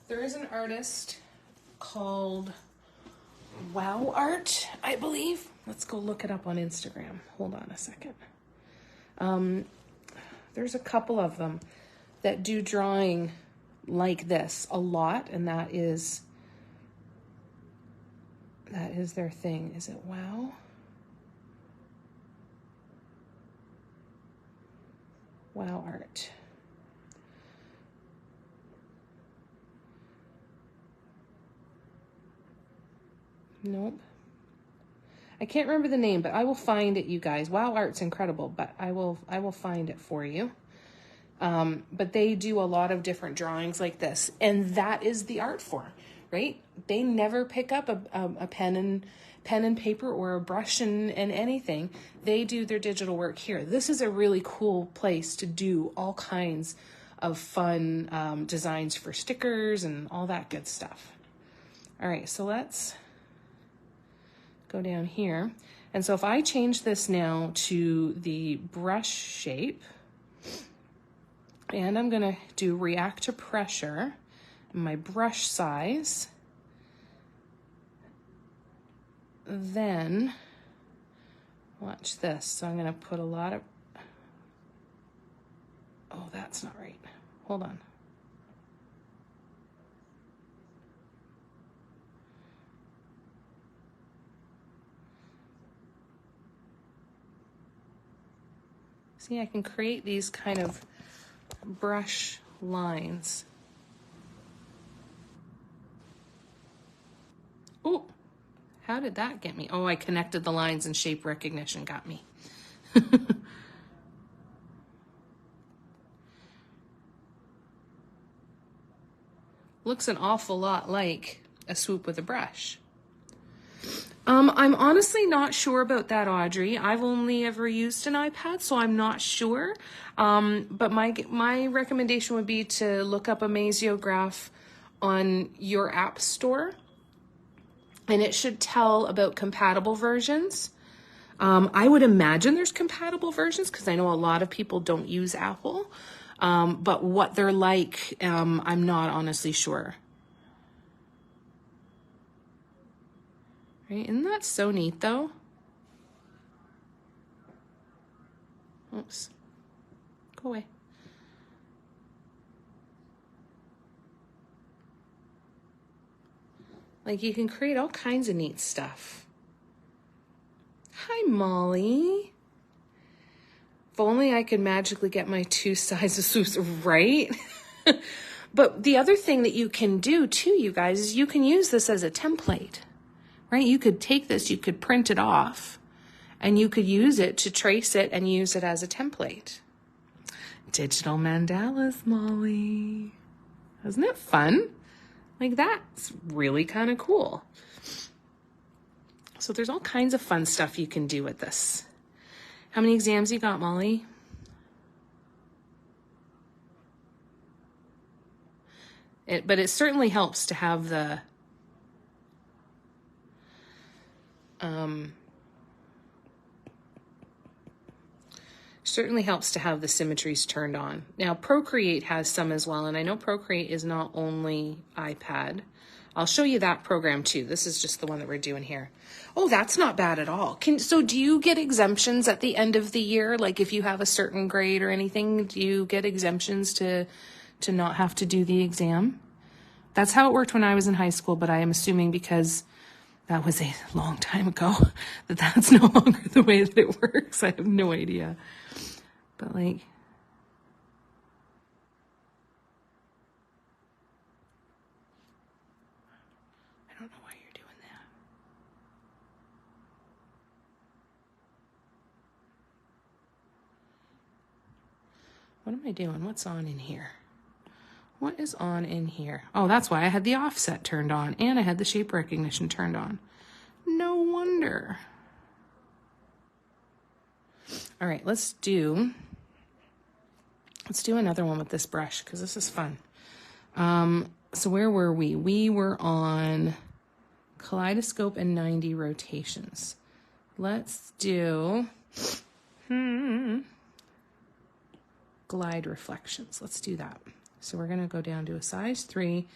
There is an artist called Wow Art, I believe. Let's go look it up on Instagram. Hold on a second. There's a couple of them that do drawing like this a lot, and that is their thing. Is it Wow? Wow Art. Nope. I can't remember the name, but I will find it, you guys. Wow Art's incredible, but I will find it for you. But they do a lot of different drawings like this, and that is the art form, right? They never pick up a pen and paper or a brush and anything. They do their digital work here. This is a really cool place to do all kinds of fun designs for stickers and all that good stuff. All right, so let's go down here. And so if I change this now to the brush shape, and I'm gonna do react to pressure, my brush size, then watch this. So I'm gonna put a lot of, oh, that's not right. Hold on. See, I can create these kind of brush lines. Oh, how did that get me? Oh, I connected the lines and shape recognition got me. Looks an awful lot like a swoop with a brush. I'm honestly not sure about that, Audrey. I've only ever used an iPad, so I'm not sure. But my recommendation would be to look up Amaziograph on your app store, and it should tell about compatible versions. I would imagine there's compatible versions because I know a lot of people don't use Apple. But what they're like, I'm not honestly sure. Right? Isn't that so neat though? Oops. Go away. Like you can create all kinds of neat stuff. Hi, Molly. If only I could magically get my 2 sizes right. But the other thing that you can do too, you guys, is you can use this as a template, right? You could take this, you could print it off, and you could use it to trace it and use it as a template. Digital mandalas, Molly. Isn't it fun? Like that's really kind of cool. So there's all kinds of fun stuff you can do with this. How many exams you got, Molly? But it certainly helps to have the symmetries turned on. Now Procreate has some as well, and I know Procreate is not only iPad. I'll show you that program too. This is just the one that we're doing here. Oh, that's not bad at all. So do you get exemptions at the end of the year? Like if you have a certain grade or anything, do you get exemptions to not have to do the exam? That's how it worked when I was in high school, but I am assuming because that was a long time ago that that's no longer the way that it works. I have no idea. But like, I don't know why you're doing that. What am I doing? What's on in here? What is on in here? Oh, that's why I had the offset turned on and I had the shape recognition turned on. No wonder. All right, let's do another one with this brush because this is fun. So where were we? We were on kaleidoscope and 90 rotations. Let's do glide reflections. Let's do that. So we're going to go down to a size 3,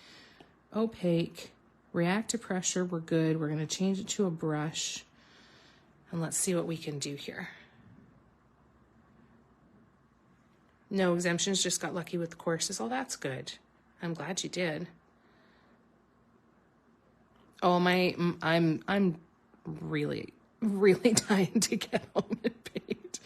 opaque, react to pressure. We're good. We're going to change it to a brush. And let's see what we can do here. No exemptions, just got lucky with the courses. Oh, that's good. I'm glad you did. Oh, I'm really, really dying to get home and paint.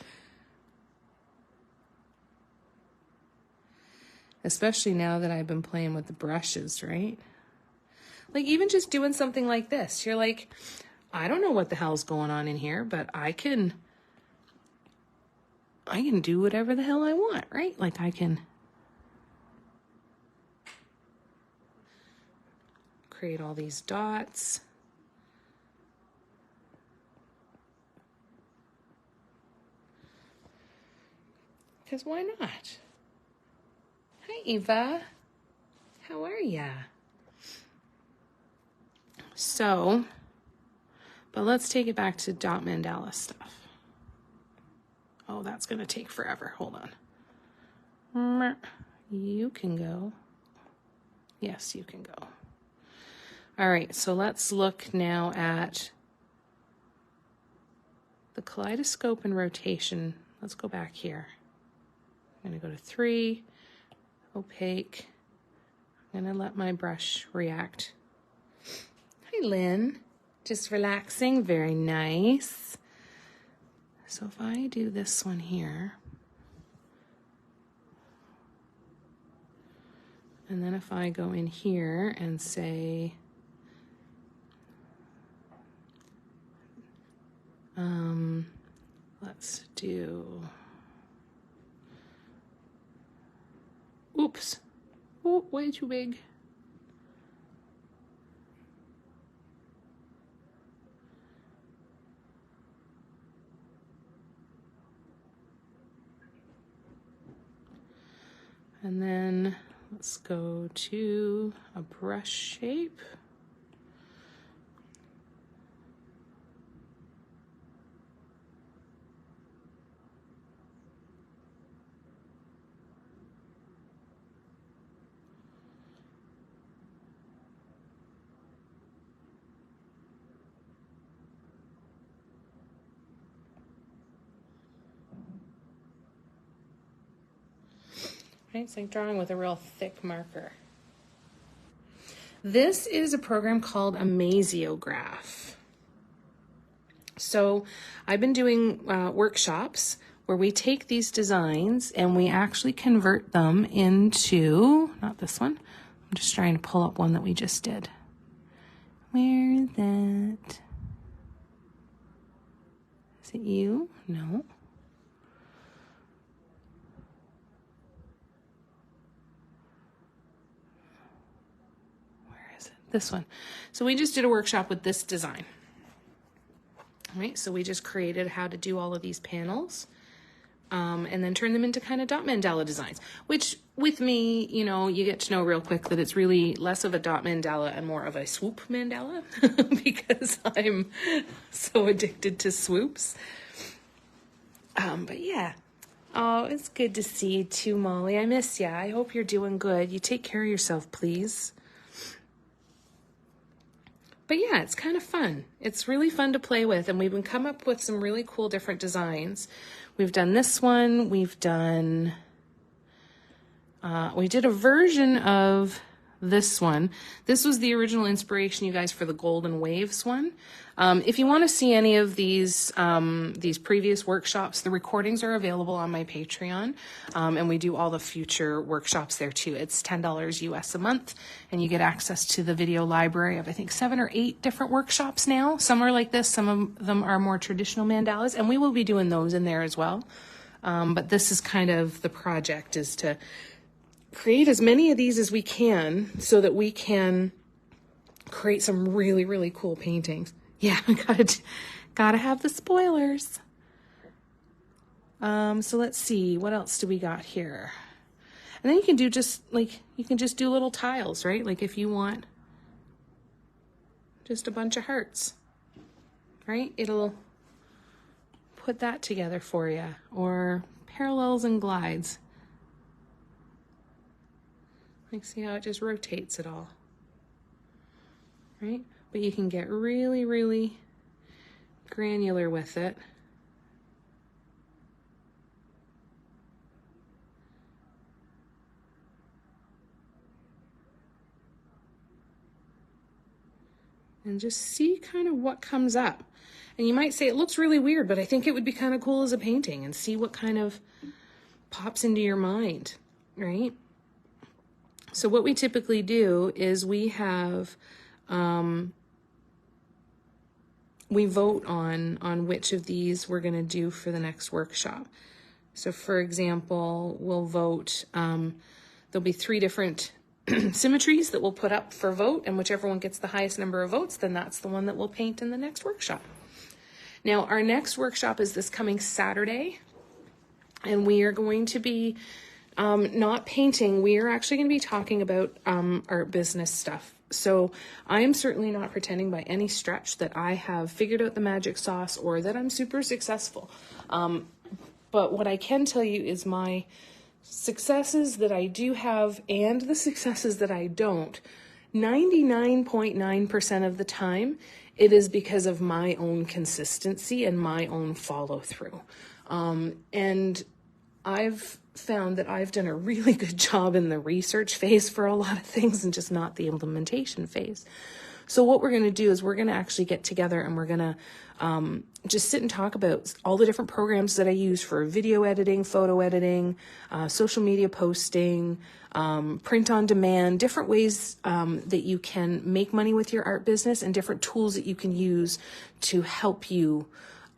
Especially now that I've been playing with the brushes, right? Like even just doing something like this, you're like, I don't know what the hell's going on in here, but I can do whatever the hell I want, right? Like I can create all these dots. Because why not? Hi, Eva. How are ya? So, but let's take it back to dot mandala stuff. Oh, that's going to take forever. Hold on. You can go. Yes, you can go. All right, so let's look now at the kaleidoscope and rotation. Let's go back here. I'm going to go to 3, opaque. I'm going to let my brush react. Hi, Lynn. Just relaxing. Very nice. So if I do this one here, and then if I go in here and say, let's do, oops, oh, way too big. And then let's go to a brush shape. right? It's like drawing with a real thick marker. This is a program called Amaziograph. So I've been doing workshops where we take these designs and we actually convert them into, not this one, I'm just trying to pull up one that we just did. Where is that? Is it you? No. Where is it? This one. So we just did a workshop with this design. All right, so we just created how to do all of these panels. And then turn them into kind of dot mandala designs, which with me, you know, you get to know real quick that it's really less of a dot mandala and more of a swoop mandala because I'm so addicted to swoops. But yeah. Oh, it's good to see you too, Molly. I miss ya. I hope you're doing good. You take care of yourself, please. But yeah, it's kind of fun. It's really fun to play with, and we've been come up with some really cool different designs. We've done this one. We've done, we did a version of this one. This was the original inspiration, you guys, for the Golden Waves one. If you want to see any of these previous workshops, the recordings are available on my Patreon, and we do all the future workshops there too. It's $10 US a month, and you get access to the video library of, I think, 7 or 8 different workshops now. Some are like this, some of them are more traditional mandalas, and we will be doing those in there as well. But this is kind of the project, is to create as many of these as we can so that we can create some really, really cool paintings. Yeah, gotta have the spoilers. So let's see, what else do we got here? And then you can do you can just do little tiles, right? Like if you want just a bunch of hearts, right? It'll put that together for you, or parallels and glides. Like, see how it just rotates it all, right? But you can get really, really granular with it. And just see kind of what comes up. And you might say it looks really weird, but I think it would be kind of cool as a painting, and see what kind of pops into your mind, right? So what we typically do is we have, we vote on which of these we're going to do for the next workshop. So for example, we'll vote, there'll be 3 different symmetries that we'll put up for vote, and whichever one gets the highest number of votes, then that's the one that we'll paint in the next workshop. Now, our next workshop is this coming Saturday, and we are going to be not painting. We are actually going to be talking about art business stuff. So I am certainly not pretending by any stretch that I have figured out the magic sauce or that I'm super successful. But what I can tell you is my successes that I do have and the successes that I don't, 99.9% of the time, it is because of my own consistency and my own follow through. And I've found that I've done a really good job in the research phase for a lot of things and just not the implementation phase. So what we're going to do is we're going to actually get together and we're going to just sit and talk about all the different programs that I use for video editing, photo editing, social media posting, print on demand, different ways that you can make money with your art business, and different tools that you can use to help you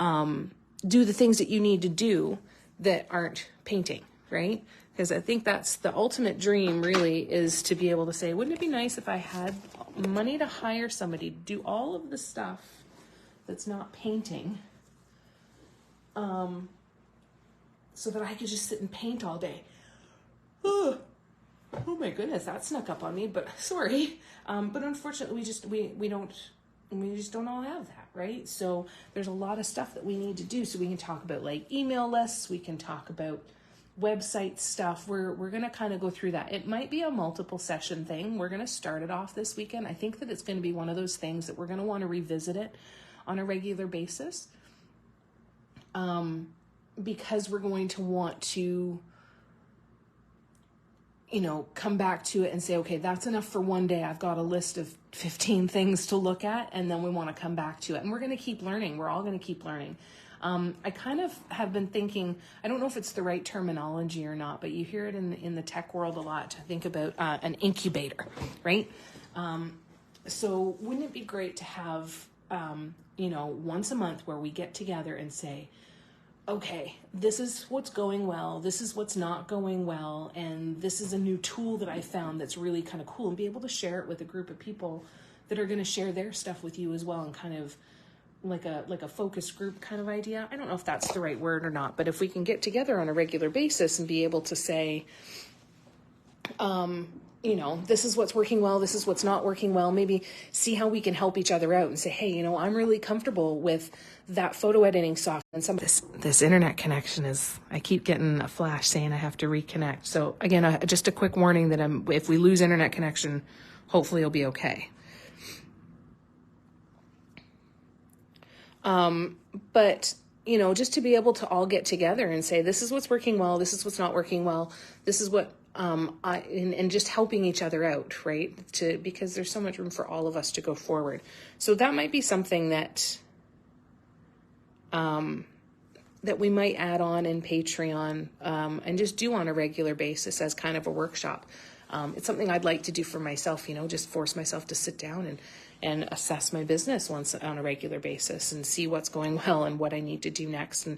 do the things that you need to do that aren't painting, right? Because I think that's the ultimate dream, really, is to be able to say, wouldn't it be nice if I had money to hire somebody to do all of the stuff that's not painting, so that I could just sit and paint all day. Oh my goodness, that snuck up on me, but sorry. But unfortunately, we just don't all have that, right? So there's a lot of stuff that we need to do. So we can talk about like email lists, we can talk about website stuff. We're going to kind of go through that. It might be a multiple session thing. We're going to start it off this weekend. I think that it's going to be one of those things that we're going to want to revisit it on a regular basis, because we're going to want to come back to it and say, okay, that's enough for one day. I've got a list of 15 things to look at, and then we want to come back to it. And we're going to keep learning. We're all going to keep learning. I kind of have been thinking, I don't know if it's the right terminology or not, but you hear it in the tech world a lot to think about an incubator, right? So wouldn't it be great to have, once a month where we get together and say, okay, this is what's going well, this is what's not going well, and this is a new tool that I found that's really kind of cool, and be able to share it with a group of people that are going to share their stuff with you as well, and kind of like a focus group kind of idea. I don't know if that's the right word or not, but if we can get together on a regular basis and be able to say, this is what's working well, this is what's not working well, maybe see how we can help each other out and say, hey, I'm really comfortable with that photo editing software. And this internet connection I keep getting a flash saying I have to reconnect. So again, just a quick warning that if we lose internet connection, hopefully it'll be okay. But just to be able to all get together and say, this is what's working well, this is what's not working well, this is what, and just helping each other out, right? Because there's so much room for all of us to go forward. So that might be something that we might add on in Patreon, and just do on a regular basis as kind of a workshop. It's something I'd like to do for myself, just force myself to sit down and assess my business once on a regular basis and see what's going well and what I need to do next. And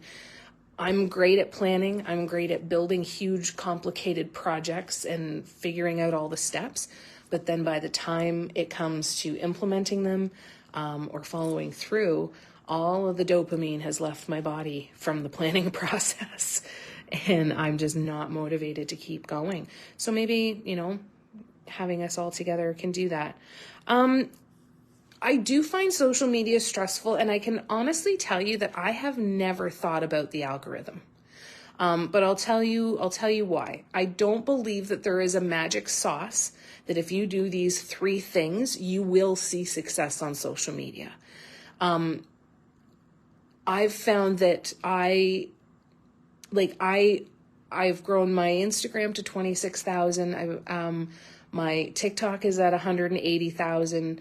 I'm great at planning. I'm great at building huge, complicated projects and figuring out all the steps. But then by the time it comes to implementing them, or following through, all of the dopamine has left my body from the planning process, and I'm just not motivated to keep going. So maybe, having us all together can do that. I do find social media stressful, and I can honestly tell you that I have never thought about the algorithm. But I'll tell you why. I don't believe that there is a magic sauce that if you do these 3 things, you will see success on social media. I've found that I've grown my Instagram to 26,000. My TikTok is at 180,000.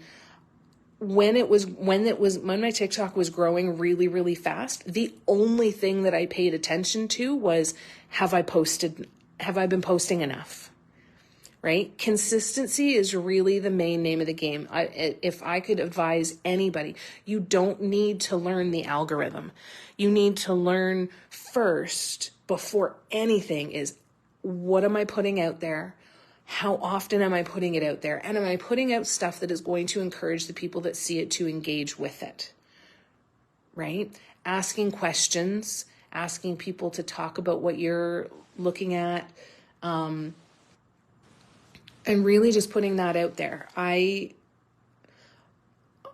When my TikTok was growing really, really fast, the only thing that I paid attention to was, have I been posting enough? Right? Consistency is really the main name of the game. If I could advise anybody, you don't need to learn the algorithm. You need to learn first, before anything, is what am I putting out there? How often am I putting it out there? And am I putting out stuff that is going to encourage the people that see it to engage with it? Right? Asking questions, asking people to talk about what you're looking at, and really just putting that out there. I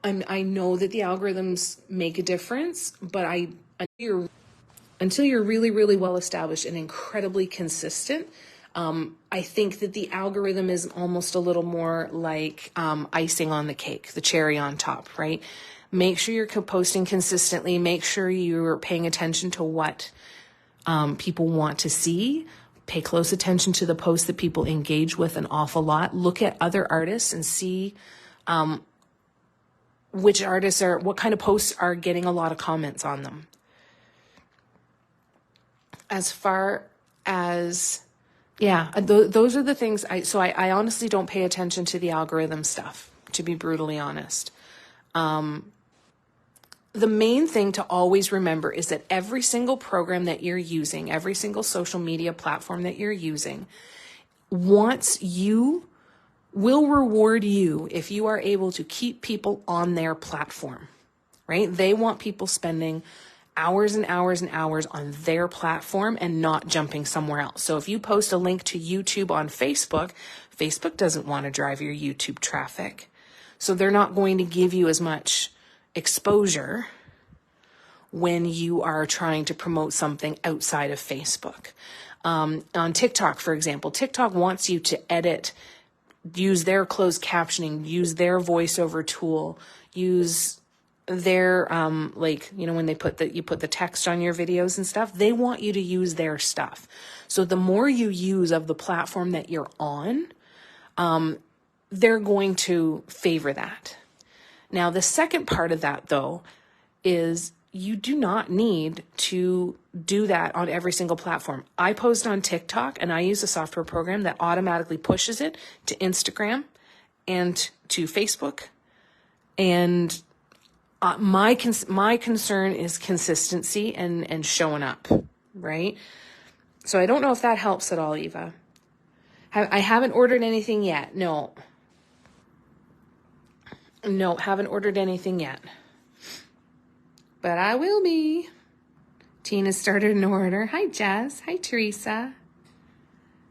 know that the algorithms make a difference, but until you're really, really well established and incredibly consistent, I think that the algorithm is almost a little more like icing on the cake, the cherry on top, right? Make sure you're posting consistently. Make sure you're paying attention to what people want to see. Pay close attention to the posts that people engage with an awful lot. Look at other artists and see what kind of posts are getting a lot of comments on them. As far as, those are the things I honestly don't pay attention to the algorithm stuff, to be brutally honest. The main thing to always remember is that every single program that you're using, every single social media platform that you're using, will reward you if you are able to keep people on their platform, right? They want people spending hours and hours and hours on their platform and not jumping somewhere else. So if you post a link to YouTube on Facebook, Facebook doesn't want to drive your YouTube traffic. So they're not going to give you as much exposure when you are trying to promote something outside of Facebook. On TikTok, for example, TikTok wants you to edit, use their closed captioning, use their voiceover tool, use their, like, you know, when they you put the text on your videos and stuff, they want you to use their stuff. So the more you use of the platform that you're on, they're going to favor that. Now, the second part of that, though, is you do not need to do that on every single platform. I post on TikTok, and I use a software program that automatically pushes it to Instagram and to Facebook. And my concern is consistency and showing up, right? So I don't know if that helps at all, Eva. I haven't ordered anything yet. No, haven't ordered anything yet. But I will be. Tina started an order. Hi, Jess. Hi, Teresa.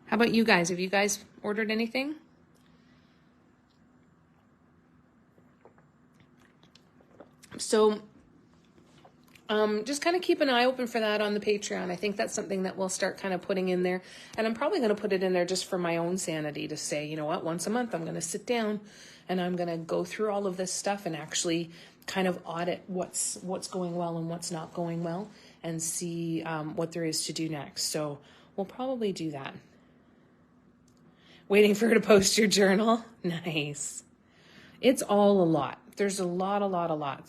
How about you guys? Have you guys ordered anything? So just kind of keep an eye open for that on the Patreon. I think that's something that we'll start kind of putting in there. And I'm probably going to put it in there just for my own sanity to say, you know what, once a month I'm going to sit down and I'm going to go through all of this stuff and actually kind of audit what's going well and what's not going well and see what there is to do next. So we'll probably do that. Waiting for her to post your journal. Nice. It's all a lot. There's a lot.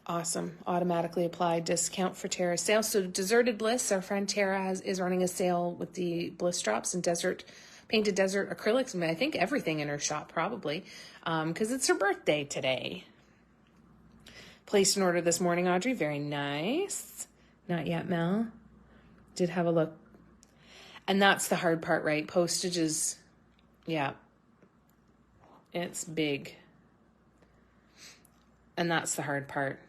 Awesome. Automatically applied discount for Tara sale. So Deserted Bliss, our friend Tara is running a sale with the bliss drops and painted desert acrylics. I mean, I think everything in her shop probably, because it's her birthday today. Placed an order this morning, Audrey. Very nice. Not yet, Mel. Did have a look. And that's the hard part, right? Postage is, yeah, it's big. And that's the hard part.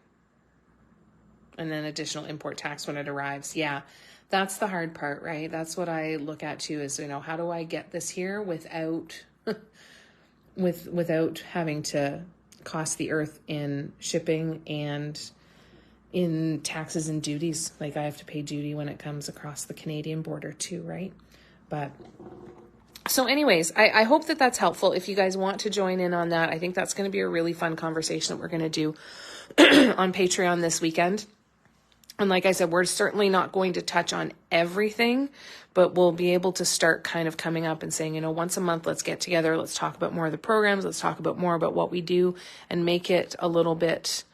And then additional import tax when it arrives. Yeah, that's the hard part, right? That's what I look at too is, you know, how do I get this here without without having to cost the earth in shipping and in taxes and duties. Like I have to pay duty when it comes across the Canadian border too, right? But so anyways, I hope that that's helpful. If you guys want to join in on that, I think that's going to be a really fun conversation that we're going to do on Patreon this weekend. And like I said, we're certainly not going to touch on everything, but we'll be able to start kind of coming up and saying, you know, once a month, let's get together. Let's talk about more of the programs. Let's talk about more about what we do and make it a little bit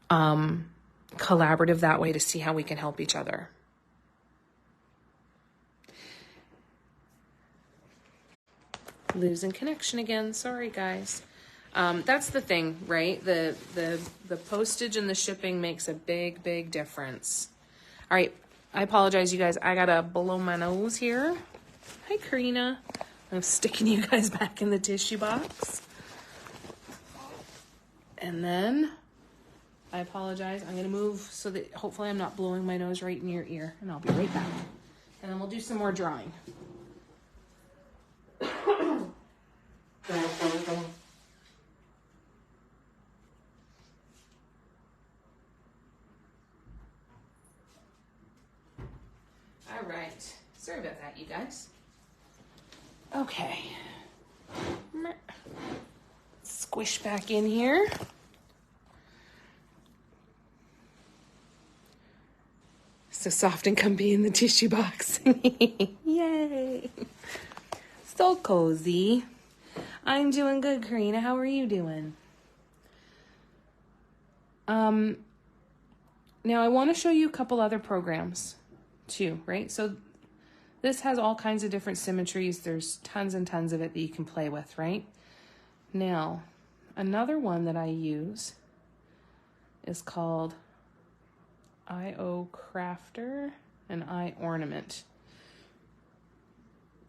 collaborative that way to see how we can help each other. Losing connection again. Sorry, guys. That's the thing, right? The postage and the shipping makes a big difference. All right. I apologize, you guys. I gotta blow my nose here. Hi, Karina. I'm sticking you guys back in the tissue box. And then I apologize. I'm gonna move so that hopefully I'm not blowing my nose right in your ear. And I'll be right back. And then we'll do some more drawing. All right. Sorry about that, you guys. Okay. Squish back in here. So soft and comfy in the tissue box. Yay. So cozy. I'm doing good, Karina. How are you doing? Now I want to show you a couple other programs too, right? So this has all kinds of different symmetries. There's tons and tons of it that you can play with, right? Now, another one that I use is called IO Crafter and I Ornament.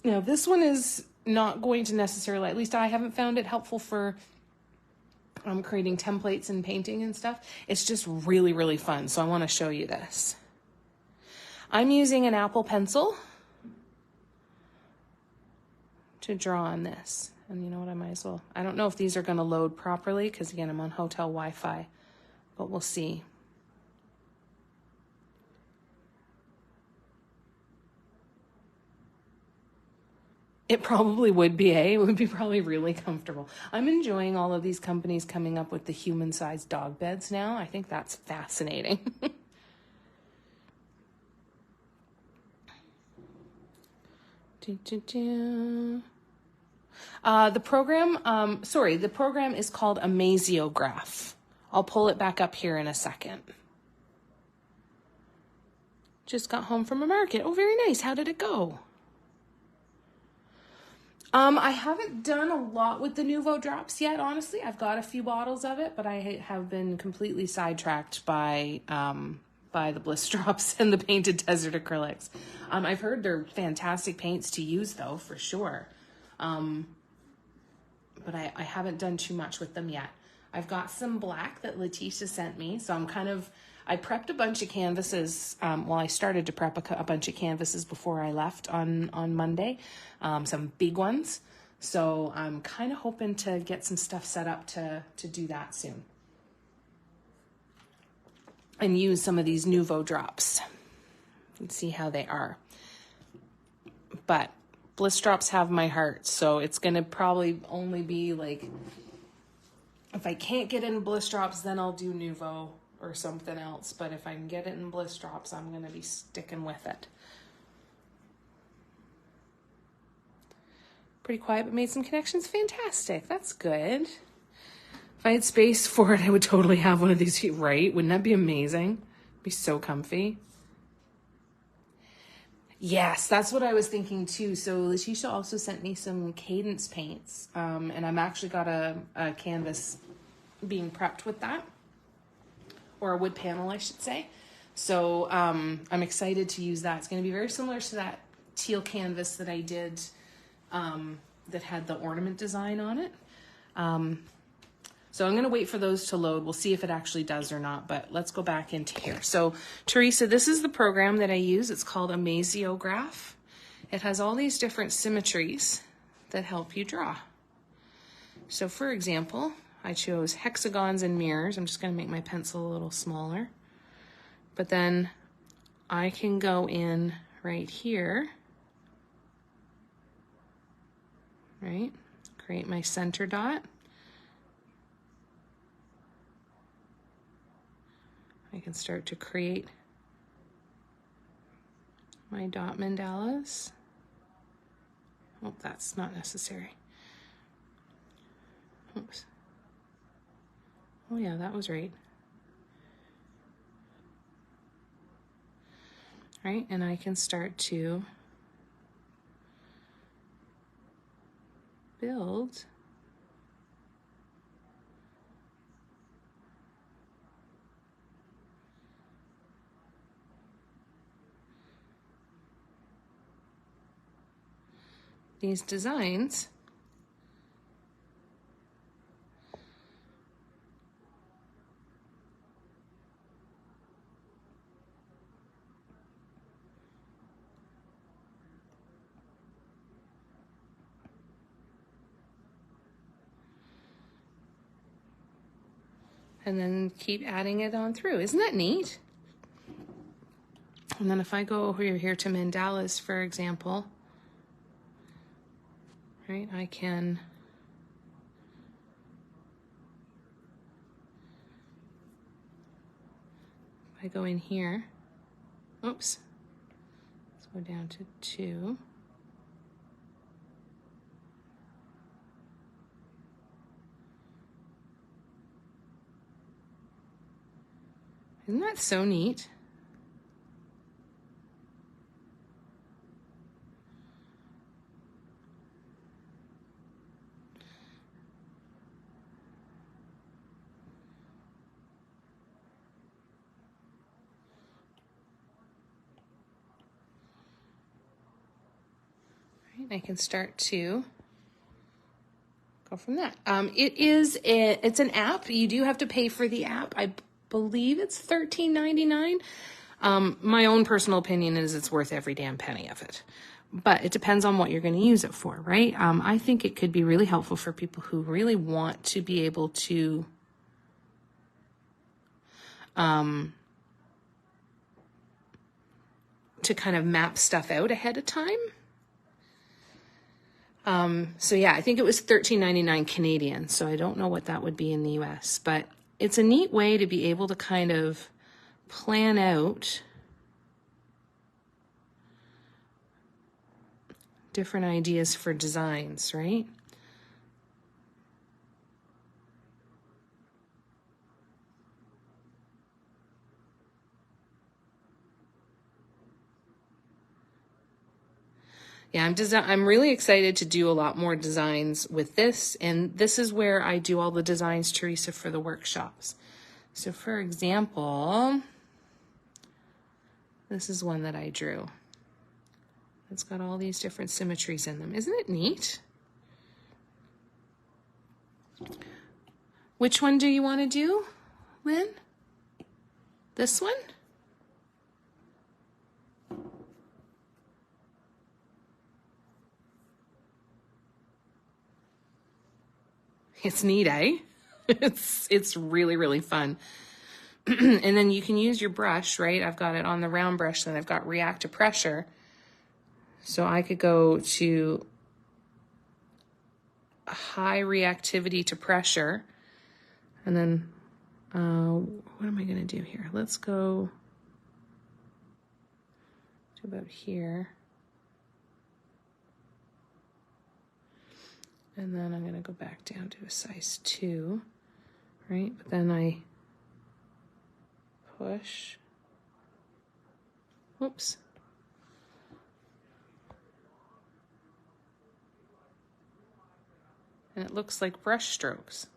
Now, this one is not going to necessarily, at least I haven't found it helpful for creating templates and painting and stuff. It's just really fun. So I want to show you this. I'm using an Apple Pencil to draw on this. And you know what, I might as well. I don't know if these are going to load properly because, again, I'm on hotel Wi-Fi, but we'll see. It probably would be, eh? It would be probably really comfortable. I'm enjoying all of these companies coming up with the human-sized dog beds now. I think that's fascinating. The program is called Amaziograph. I'll pull it back up here in a second. Just got home from a market. Oh, very nice. How did it go? I haven't done a lot with the Nuvo drops yet, honestly. I've got a few bottles of it, but I have been completely sidetracked by the bliss drops and the painted desert acrylics. I've heard they're fantastic paints to use though, for sure. But I haven't done too much with them yet. I've got some black that Letitia sent me, so I prepped a bunch of canvases. I started to prep a bunch of canvases before I left on Monday, some big ones. So I'm kind of hoping to get some stuff set up to do that soon. And use some of these Nuvo drops and see how they are. But bliss drops have my heart, so it's going to probably only be like, if I can't get it in bliss drops, then I'll do Nuvo or something else. But if I can get it in bliss drops, I'm going to be sticking with it. Pretty quiet, but made some connections. Fantastic. That's good. If I had space for it, I would totally have one of these, right? Wouldn't that be amazing? Be so comfy. Yes, that's what I was thinking too. So Letitia also sent me some Cadence paints, and I'm actually got a canvas being prepped with that, or a wood panel, I should say. So I'm excited to use that. It's going to be very similar to that teal canvas that I did that had the ornament design on it. So I'm going to wait for those to load. We'll see if it actually does or not, but let's go back into here. So Teresa, this is the program that I use. It's called Amaziograph. It has all these different symmetries that help you draw. So for example, I chose hexagons and mirrors. I'm just going to make my pencil a little smaller. But then I can go in right here, right? Create my center dot. I can start to create my dot mandalas. Oh, that's not necessary. Oops. Oh yeah, that was right. Right, and I can start to build these designs and then keep adding it on through. Isn't that neat? And then if I go over here to mandalas, for example, right, I go in here, oops, let's go down to 2. Isn't that so neat? I can start to go from that. It's an app. You do have to pay for the app. I believe it's $13.99. My own personal opinion is it's worth every damn penny of it. But it depends on what you're going to use it for, right? I think it could be really helpful for people who really want to be able to kind of map stuff out ahead of time. So yeah, I think it was $13.99 Canadian. So I don't know what that would be in the US, but it's a neat way to be able to kind of plan out different ideas for designs, right? Yeah, I'm really excited to do a lot more designs with this, and this is where I do all the designs, Teresa, for the workshops. So for example, this is one that I drew. It's got all these different symmetries in them. Isn't it neat? Which one do you want to do, Lynn? This one? It's neat, eh? It's really, really fun. And then you can use your brush, right? I've got it on the round brush, and I've got react to pressure. So I could go to high reactivity to pressure. And then, what am I going to do here? Let's go to about here. And then I'm going to go back down to a size 2, right? But then I push. Whoops. And it looks like brush strokes.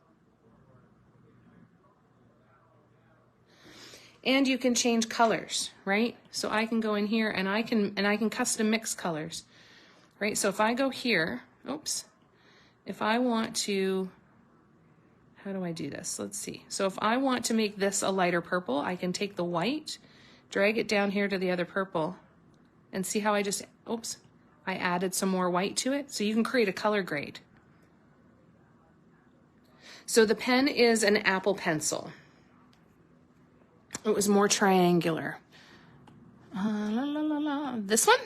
And you can change colors, right? So I can go in here and I can custom mix colors, right? So if I go here, oops. If I want to, how do I do this? Let's see. So if I want to make this a lighter purple, I can take the white, drag it down here to the other purple, and see how I just, oops, I added some more white to it. So you can create a color grade. So the pen is an Apple Pencil. It was more triangular. This one?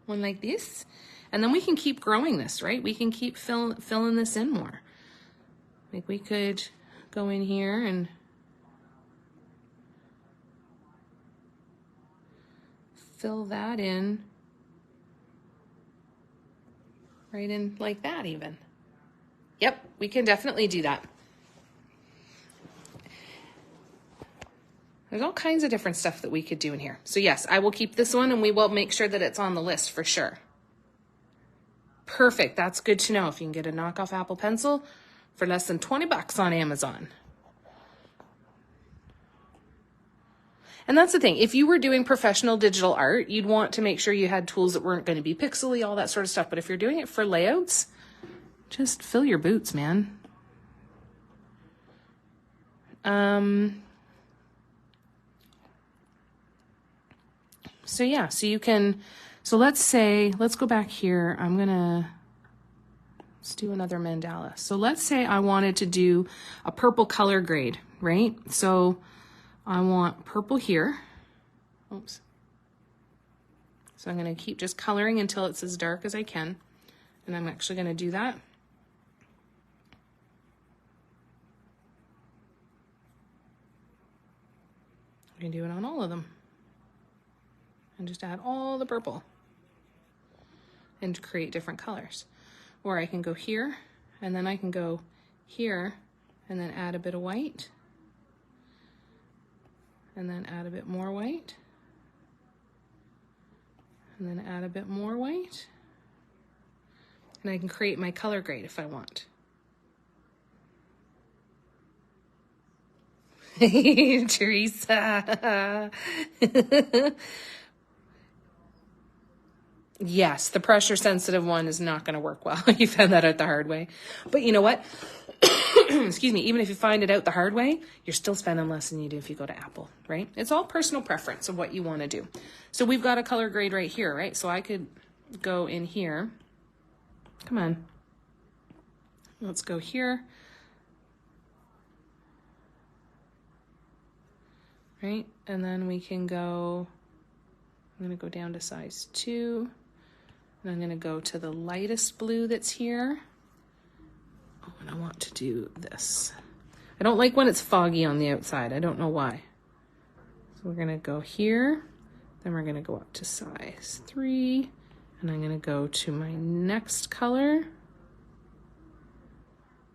One like this, and then we can keep growing this, right? We can keep filling this in more. Like we could go in here and fill that in, right in like that even. Yep, we can definitely do that. There's all kinds of different stuff that we could do in here. So yes, I will keep this one, and we will make sure that it's on the list for sure. Perfect, that's good to know. If you can get a knockoff Apple Pencil for less than 20 bucks on Amazon. And that's the thing, if you were doing professional digital art, you'd want to make sure you had tools that weren't going to be pixely, all that sort of stuff. But if you're doing it for layouts, just fill your boots, man. So yeah, so you can, so let's go back here. Let's do another mandala. So let's say I wanted to do a purple color grade, right? So I want purple here. Oops. So I'm going to keep just coloring until it's as dark as I can. And I'm actually going to do that. I can do it on all of them. And just add all the purple and create different colors. Or I can go here, and then I can go here, and then add a bit of white, and then add a bit more white, and then add a bit more white, and I can create my color grade if I want. Teresa. Yes, the pressure sensitive one is not going to work well. You found that out the hard way. But you know what? Excuse me, even if you find it out the hard way, you're still spending less than you do if you go to Apple, right? It's all personal preference of what you want to do. So we've got a color grade right here, right? So I could go in here. Come on. Let's go here. right? And then we can go, I'm gonna go down to size 2, and I'm gonna go to the lightest blue that's here. Oh, and I want to do this. I don't like when it's foggy on the outside. I don't know why. So we're gonna go here, then we're gonna go up to size 3, and I'm gonna go to my next color.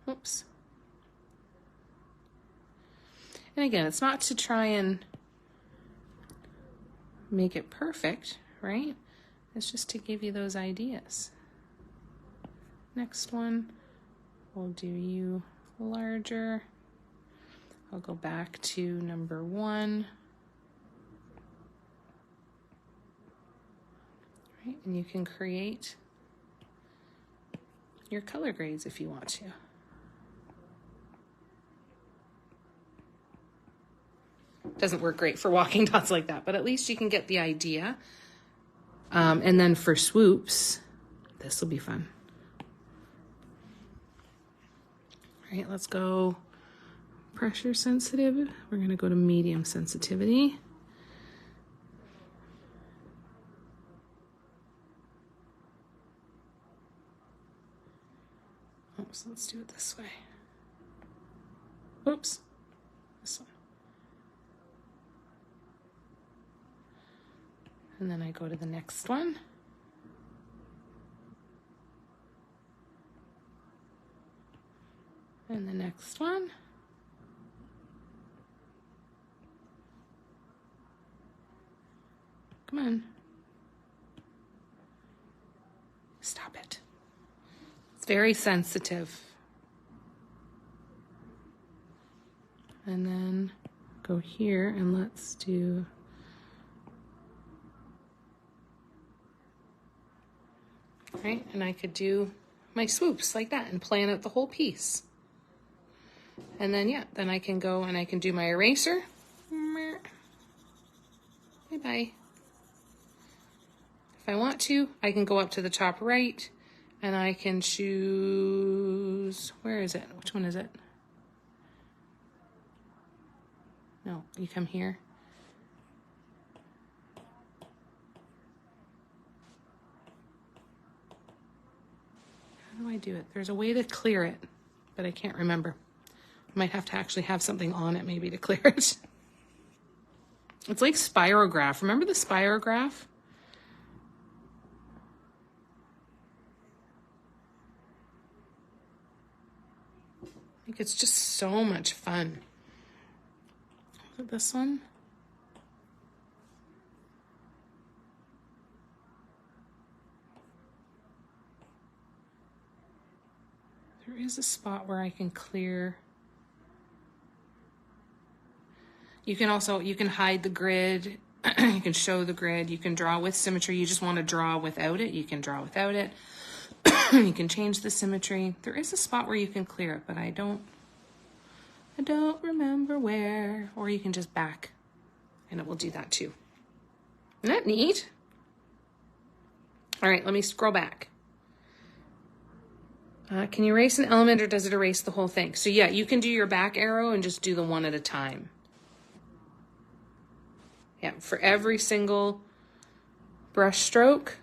Oops. And again, it's not to try and make it perfect, right? It's just to give you those ideas. Next one, we'll do you larger. I'll go back to number 1. Right, and you can create your color grades if you want to. Doesn't work great for walking dots like that, but at least you can get the idea. And then for swoops, this will be fun. All right, let's go pressure sensitive. We're gonna go to medium sensitivity. Oops, let's do it this way. Oops, this one. And then I go to the next one. And the next one. Come on. Stop it. It's very sensitive. And then go here and let's do right, and I could do my swoops like that and plan out the whole piece. And then, yeah, then I can go and I can do my eraser. Bye-bye. If I want to, I can go up to the top right and I can choose, where is it? Which one is it? No, you come here. How do I do it? There's a way to clear it, but I can't remember. I might have to actually have something on it maybe to clear it. It's like spirograph. Remember the spirograph? Like it's just so much fun. Look at this one. There is a spot where I can clear. You can also, you can hide the grid, you can show the grid, you can draw with symmetry. You just want to draw without it, you can draw without it. You can change the symmetry. There is a spot where you can clear it, but I don't remember where. Or you can just back and it will do that too. Isn't that neat? All right, let me scroll back. Can you erase an element or does it erase the whole thing? So yeah, you can do your back arrow and just do the one at a time. Yeah, for every single brush stroke.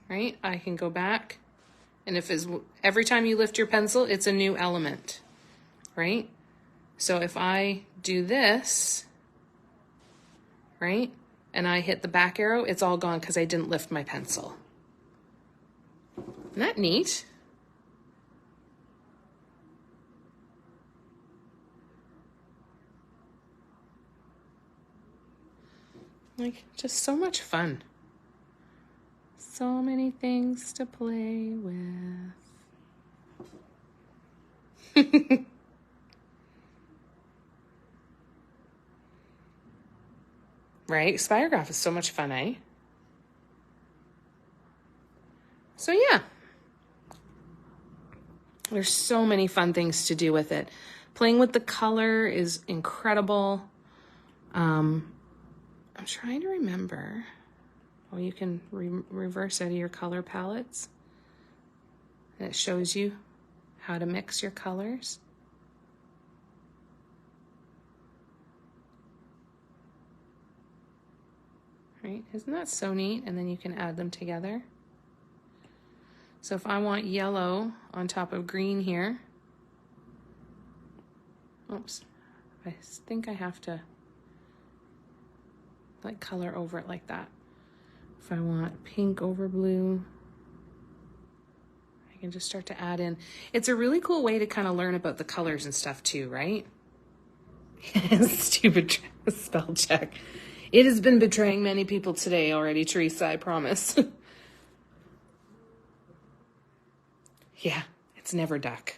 Right, I can go back. And if it's, every time you lift your pencil, it's a new element, right? So if I do this, right, and I hit the back arrow, it's all gone because I didn't lift my pencil. Isn't that neat? Like, just so much fun. So many things to play with. Right? Spirograph is so much fun, eh? So yeah. There's so many fun things to do with it. Playing with the color is incredible. I'm trying to remember. or you can reverse out of your color palettes. And it shows you how to mix your colors. Right, isn't that so neat? And then you can add them together. So if I want yellow on top of green here, oops, I think I have to like color over it like that. If I want pink over blue, I can just start to add in. It's a really cool way to kind of learn about the colors and stuff too, right? Stupid spell check. It has been betraying many people today already, Teresa, I promise. Yeah, it's never duck.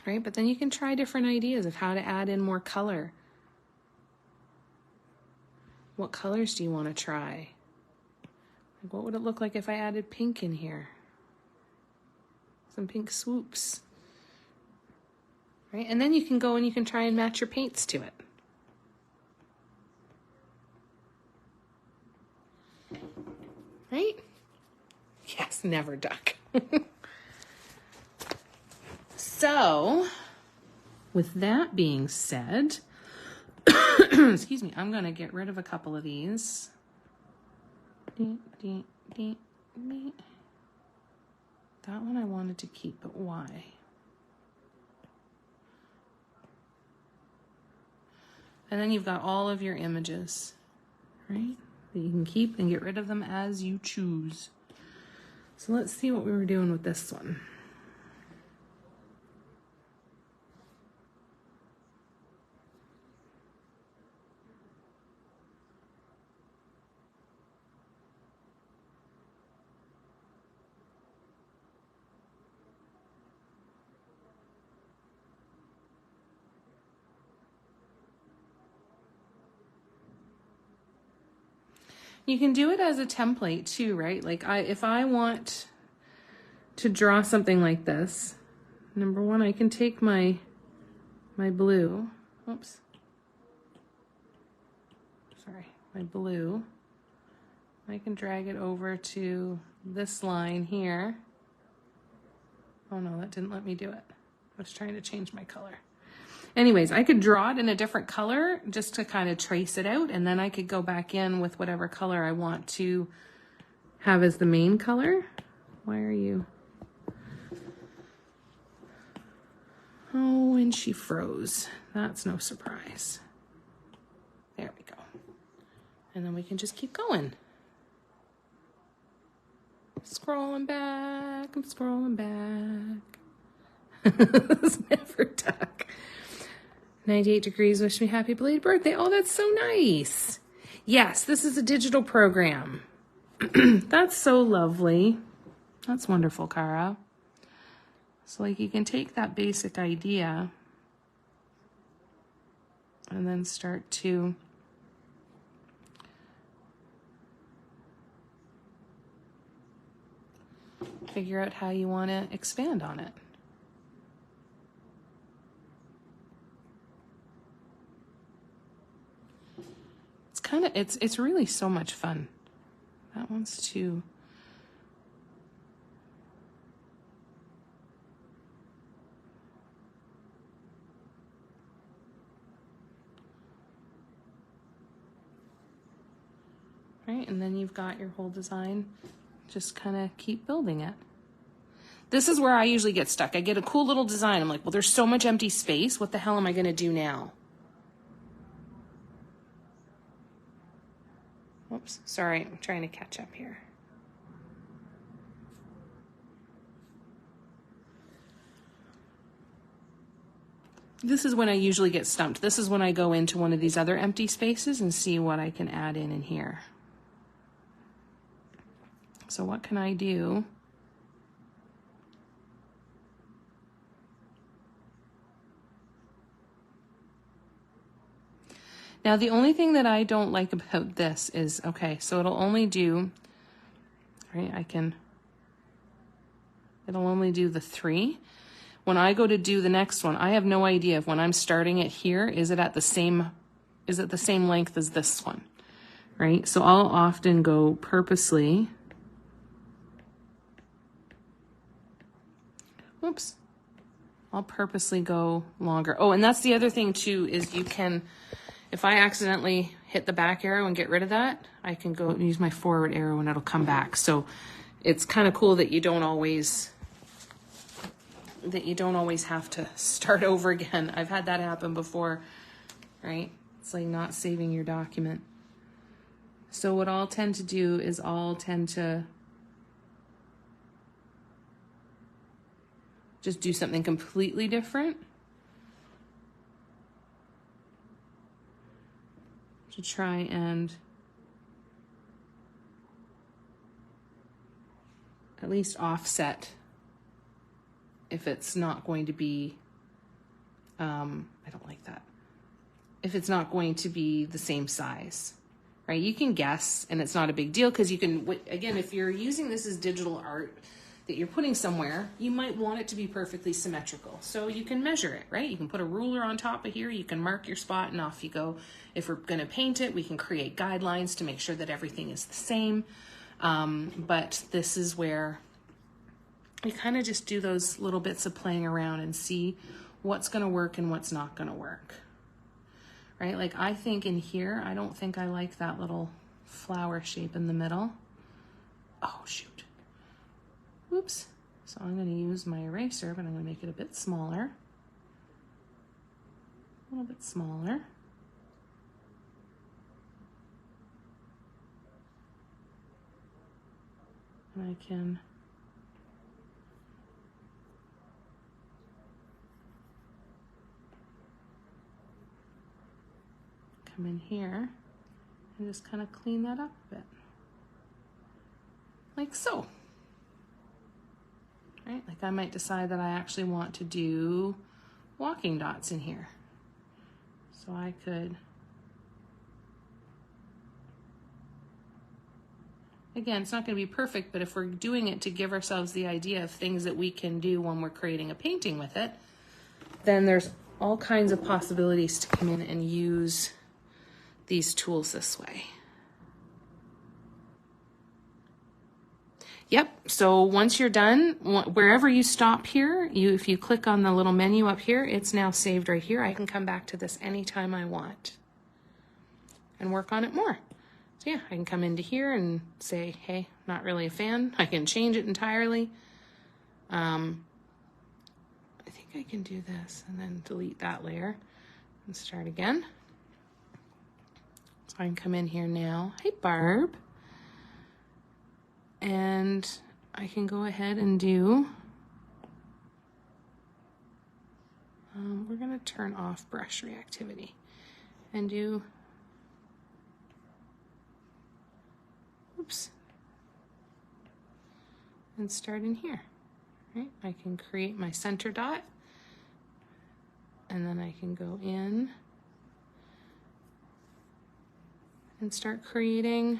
Right, but then you can try different ideas of how to add in more color. What colors do you want to try? Like, what would it look like if I added pink in here? Some pink swoops. Right, and then you can go and you can try and match your paints to it. Right? Yes, never duck. So, with that being said, excuse me, I'm going to get rid of a couple of these. That one I wanted to keep, but why? And then you've got all of your images, right? That you can keep and get rid of them as you choose. So let's see what we were doing with this one. You can do it as a template too, right? Like if I want to draw something like this, number one, I can take my blue, oops, sorry, my blue, I can drag it over to this line here. Oh no, that didn't let me do it. I was trying to change my color. Anyways, I could draw it in a different color just to kind of trace it out, and then I could go back in with whatever color I want to have as the main color. Why are you? Oh, and she froze. That's no surprise. There we go. And then we can just keep going. Scrolling back, I'm scrolling back. It's never duck. 98 degrees, wish me happy belated birthday. Oh, that's so nice. Yes, this is a digital program. That's so lovely. That's wonderful, Cara. So like you can take that basic idea and then start to figure out how you want to expand on it. It's really so much fun. That one's too. Right, and then you've got your whole design. Just kind of keep building it. This is where I usually get stuck. I get a cool little design. I'm like, well, there's so much empty space. What the hell am I going to do now? Oops, sorry, I'm trying to catch up here. This is when I usually get stumped. This is when I go into one of these other empty spaces and see what I can add in here. So what can I do? Now, the only thing that I don't like about this is, okay, so it'll only do, right, it'll only do the 3. When I go to do the next one, I have no idea if when I'm starting it here, is it at the same is at the same length as this one, right? So I'll often go purposely, whoops, I'll purposely go longer. Oh, and that's the other thing too, is you can, if I accidentally hit the back arrow and get rid of that, I can go and use my forward arrow and it'll come back. So it's kind of cool that you don't always have to start over again. I've had that happen before, right? It's like not saving your document. So what I'll tend to do is I'll tend to just do something completely different to try and at least offset if it's not going to be, I don't like that. If it's not going to be the same size, right? You can guess, and it's not a big deal because you can, again, if you're using this as digital art that you're putting somewhere, you might want it to be perfectly symmetrical. So you can measure it, right? You can put a ruler on top of here, you can mark your spot, and off you go. If we're gonna paint it, we can create guidelines to make sure that everything is the same. But this is where you kind of just do those little bits of playing around and see what's going to work and what's not going to work, right? Like I think in here, I don't think I like that little flower shape in the middle. Oh, shoot. Whoops. So I'm going to use my eraser, but I'm going to make it a bit smaller. A little bit smaller. And I can come in here and just kind of clean that up a bit. Like so. Right? Like I might decide that I actually want to do walking dots in here. So I could, again, it's not going to be perfect, but if we're doing it to give ourselves the idea of things that we can do when we're creating a painting with it, then there's all kinds of possibilities to come in and use these tools this way. Yep, so once you're done, wherever you stop here, if you click on the little menu up here, it's now saved right here. I can come back to this anytime I want and work on it more. So yeah, I can come into here and say, hey, not really a fan. I can change it entirely. I think I can do this and then delete that layer and start again. So I can come in here now. Hey, Barb. And I can go ahead and do, we're going to turn off brush reactivity and do, oops, and start in here, right? I can create my center dot and then I can go in and start creating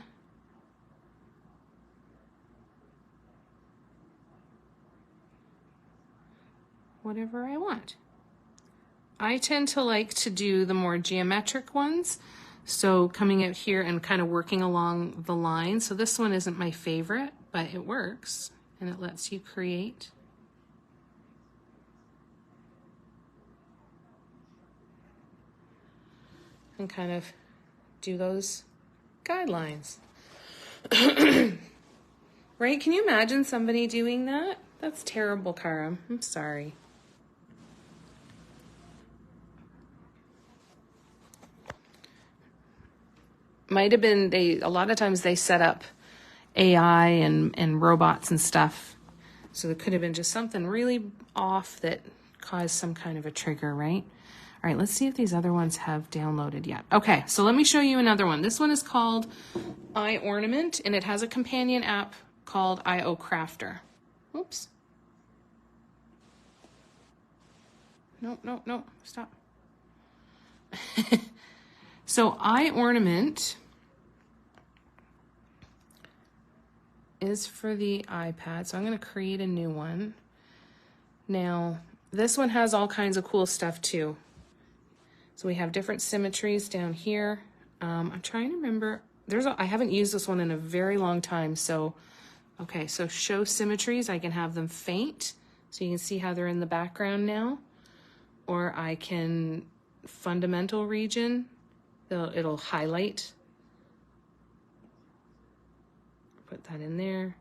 whatever I want. I tend to like to do the more geometric ones. So coming out here and kind of working along the line. So this one isn't my favorite, but it works and it lets you create. And kind of do those guidelines. Right? Can you imagine somebody doing that? That's terrible, Cara. I'm sorry. Might have been, a lot of times they set up AI and robots and stuff. So there could have been just something really off that caused some kind of a trigger, right? All right, let's see if these other ones have downloaded yet. Okay, so let me show you another one. This one is called iOrnament, and it has a companion app called IO Crafter. Oops. No, stop. So iOrnament is for the iPad. So I'm going to create a new one. Now, this one has all kinds of cool stuff too. So we have different symmetries down here. I'm trying to remember, I haven't used this one in a very long time. So, okay, so show symmetries, I can have them faint. So you can see how they're in the background now. Or I can fundamental region, it'll highlight. Put that in there.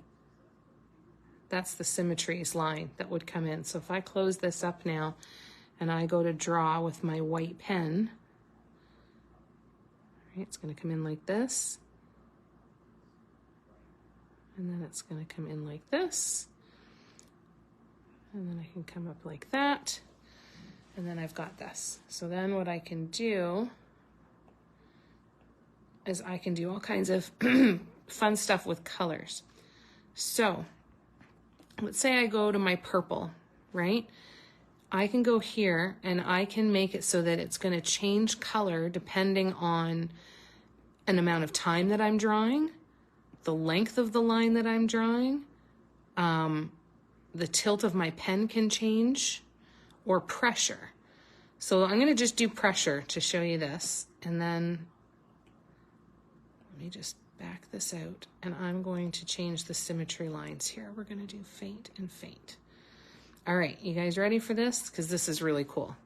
That's the symmetries line that would come in. So if I close this up now and I go to draw with my white pen, right, it's going to come in like this. And then it's going to come in like this. And then I can come up like that. And then I've got this. So then what I can do is I can do all kinds of fun stuff with colors. So let's say I go to my purple, right? I can go here and I can make it so that it's going to change color depending on an amount of time that I'm drawing, the length of the line that I'm drawing, the tilt of my pen can change, or pressure. So I'm going to just do pressure to show you this. And then let me just back this out, and I'm going to change the symmetry lines here. We're going to do faint and faint. All right, you guys ready for this? Because this is really cool.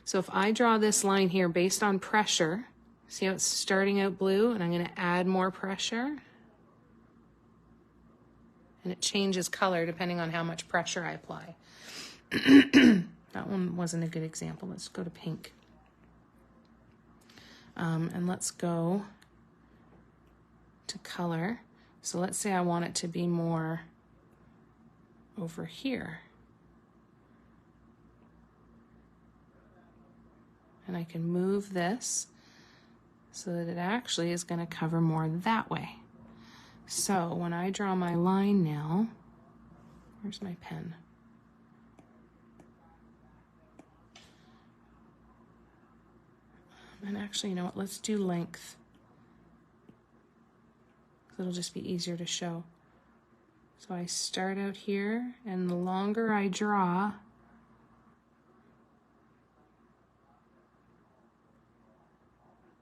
So if I draw this line here based on pressure, see how it's starting out blue, and I'm going to add more pressure. And it changes color depending on how much pressure I apply. That one wasn't a good example. Let's go to pink. And let's go to color. So let's say I want it to be more over here. And I can move this so that it actually is going to cover more that way. So when I draw my line now, where's my pen? And actually, you know what, let's do length. It'll just be easier to show. So I start out here, and the longer I draw,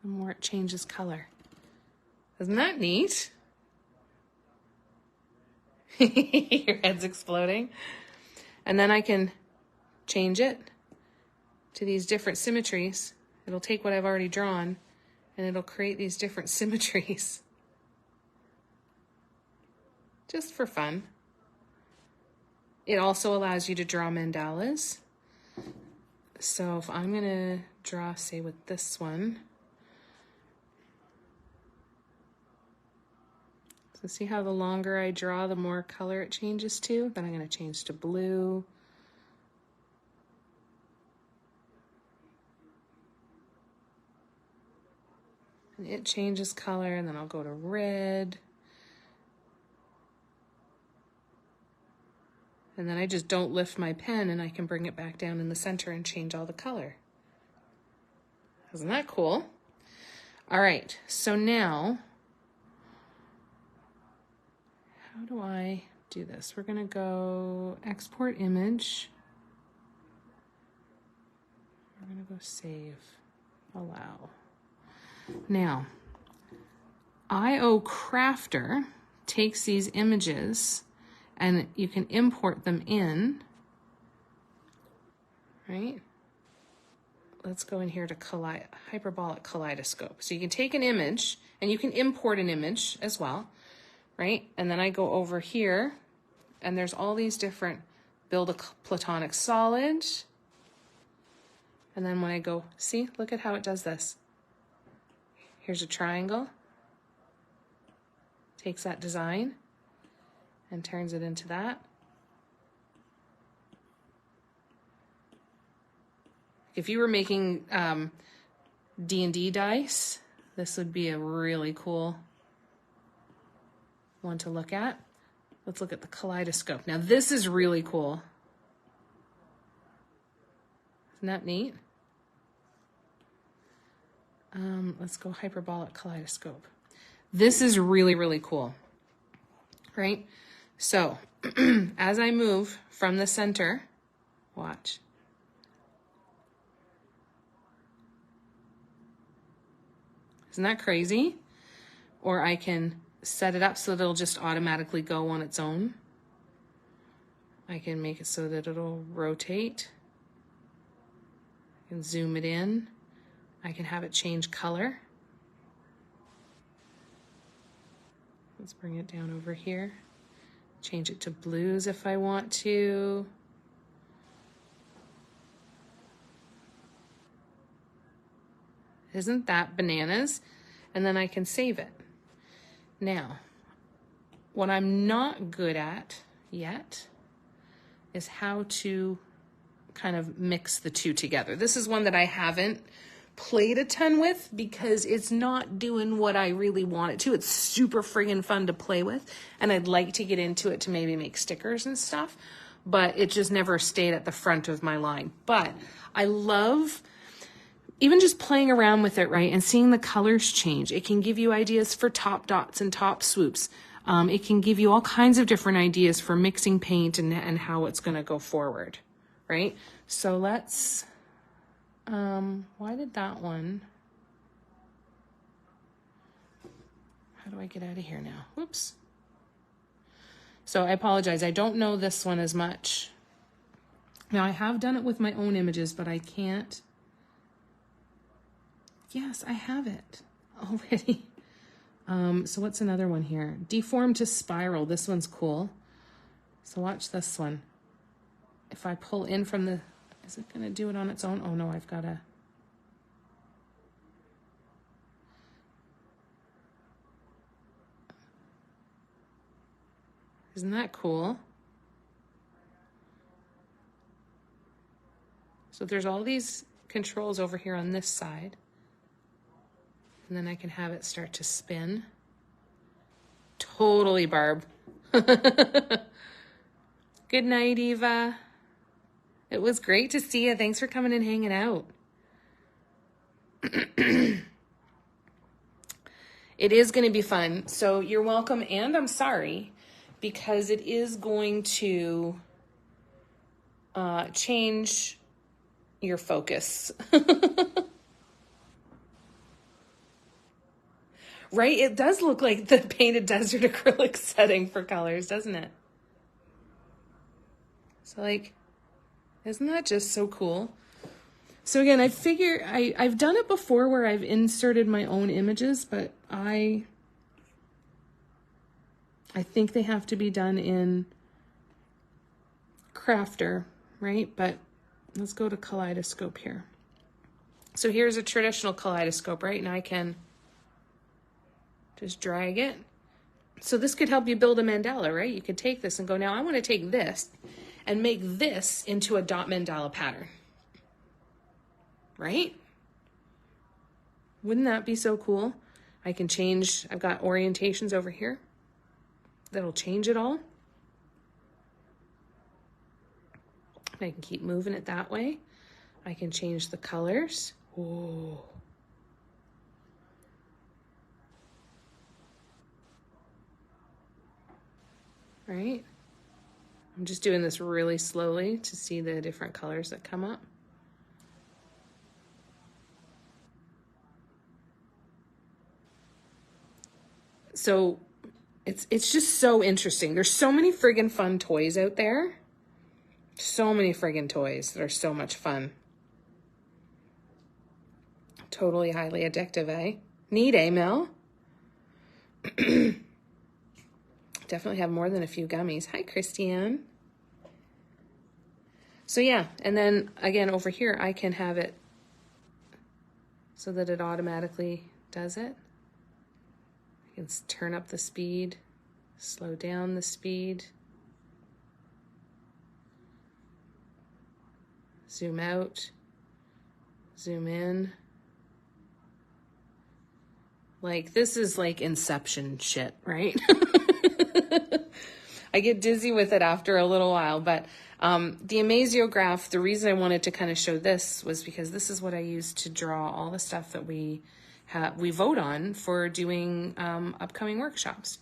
the more it changes color. Isn't that neat? Your head's exploding. And then I can change it to these different symmetries. It'll take what I've already drawn, and it'll create these different symmetries. Just for fun. It also allows you to draw mandalas. So if I'm going to draw, say, with this one. So see how the longer I draw, the more color it changes to? Then I'm going to change to blue. And it changes color, and then I'll go to red. And then I just don't lift my pen, and I can bring it back down in the center and change all the color. Isn't that cool? All right, so now, how do I do this? We're gonna go export image. We're gonna go save, allow. Now, IO Crafter takes these images and you can import them in, right? Let's go in here to hyperbolic kaleidoscope. So you can take an image and you can import an image as well, right? And then I go over here and there's all these different build a platonic solid. And then when I go, see, look at how it does this. Here's a triangle. Takes that design and turns it into that. If you were making D&D dice, this would be a really cool one to look at. Let's look at the kaleidoscope. Now this is really cool. Isn't that neat? Let's go hyperbolic kaleidoscope. This is really, really cool, right? So as I move from the center, watch. Isn't that crazy? Or I can set it up so that it'll just automatically go on its own. I can make it so that it'll rotate. I can zoom it in. I can have it change color. Let's bring it down over here. Change it to blues if I want to. Isn't that bananas? And then I can save it. Now, what I'm not good at yet is how to kind of mix the two together. This is one that I haven't played a ton with because it's not doing what I really want it to. It's super friggin' fun to play with, and I'd like to get into it to maybe make stickers and stuff, but it just never stayed at the front of my line. But I love even just playing around with it, right, and seeing the colors change. It can give you ideas for top dots and top swoops. It can give you all kinds of different ideas for mixing paint and how it's going to go forward, right? So let's, why did that one, how do I get out of here now? Whoops. So I apologize. I don't know this one as much. Now I have done it with my own images, but I can't. Yes, I have it already. So what's another one here? Deform to spiral. This one's cool. So watch this one. If I pull in from the, is it going to do it on its own? Oh no, I've got to. Isn't that cool? So there's all these controls over here on this side. And then I can have it start to spin. Totally, Barb. Good night, Eva. It was great to see you. Thanks for coming and hanging out. It is going to be fun. So you're welcome, and I'm sorry, because it is going to change your focus. Right? It does look like the painted desert acrylic setting for colors, doesn't it? So like, isn't that just so cool? So again, I figure I've done it before where I've inserted my own images, but I think they have to be done in Crafter, right? But let's go to Kaleidoscope here. So here's a traditional kaleidoscope, right? And I can just drag it. So this could help you build a mandala, right? You could take this and go, now I want to take this and make this into a dot mandala pattern, right? Wouldn't that be so cool? I can change, I've got orientations over here that'll change it all. I can keep moving it that way. I can change the colors. Ooh. Right? I'm just doing this really slowly to see the different colors that come up. So it's just so interesting. There's so many friggin' fun toys out there. So many friggin' toys that are so much fun. Totally highly addictive, eh? Neat, eh, Mel? Definitely have more than a few gummies. Hi, Christiane. So yeah, and then again over here, I can have it so that it automatically does it. I can turn up the speed, slow down the speed, zoom out, zoom in. Like, this is like Inception shit, right? I get dizzy with it after a little while, but the Amasiograph, the reason I wanted to kind of show this was because this is what I use to draw all the stuff that we vote on for doing upcoming workshops,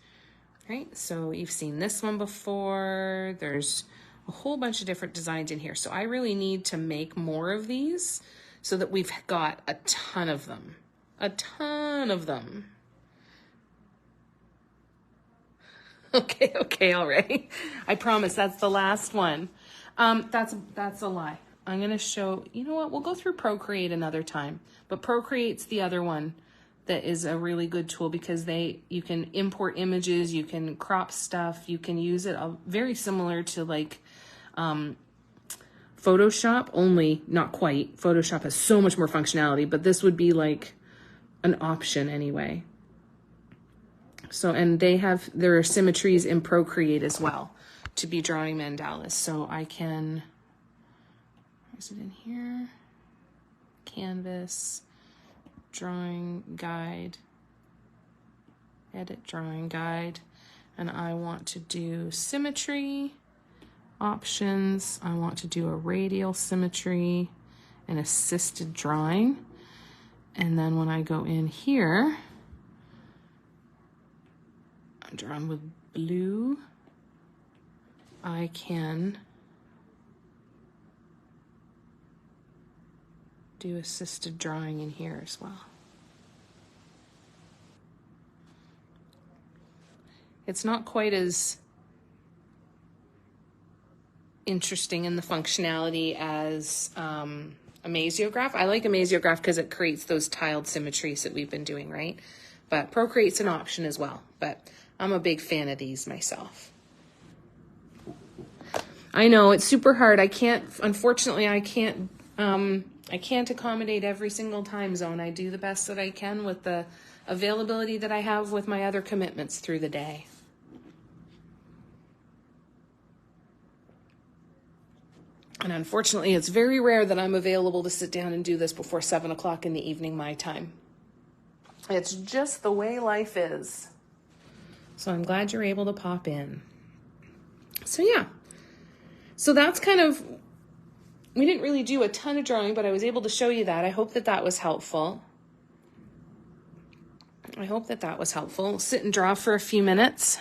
right? So you've seen this one before. There's a whole bunch of different designs in here. So I really need to make more of these so that we've got a ton of them. A ton of them. Okay, all right. I promise that's the last one. That's a lie. I'm going to show, you know what, we'll go through Procreate another time. But Procreate's the other one that is a really good tool because you can import images, you can crop stuff, you can use it very similar to like Photoshop, only not quite. Photoshop has so much more functionality, but this would be like an option anyway. So, and there are symmetries in Procreate as well to be drawing mandalas. So I can, is it in here? Canvas, drawing guide, edit drawing guide. And I want to do symmetry, options. I want to do a radial symmetry and assisted drawing. And then when I go in here, I'm drawing with blue. I can do assisted drawing in here as well. It's not quite as interesting in the functionality as Amasiograph. I like Amasiograph because it creates those tiled symmetries that we've been doing, right? But Procreate's an option as well. But I'm a big fan of these myself. I know it's super hard. Unfortunately, I can't accommodate every single time zone. I do the best that I can with the availability that I have with my other commitments through the day. And unfortunately, it's very rare that I'm available to sit down and do this before 7 o'clock in the evening, my time. It's just the way life is. So I'm glad you're able to pop in. So yeah. So that's kind of, we didn't really do a ton of drawing, but I was able to show you that. I hope that that was helpful. Sit and draw for a few minutes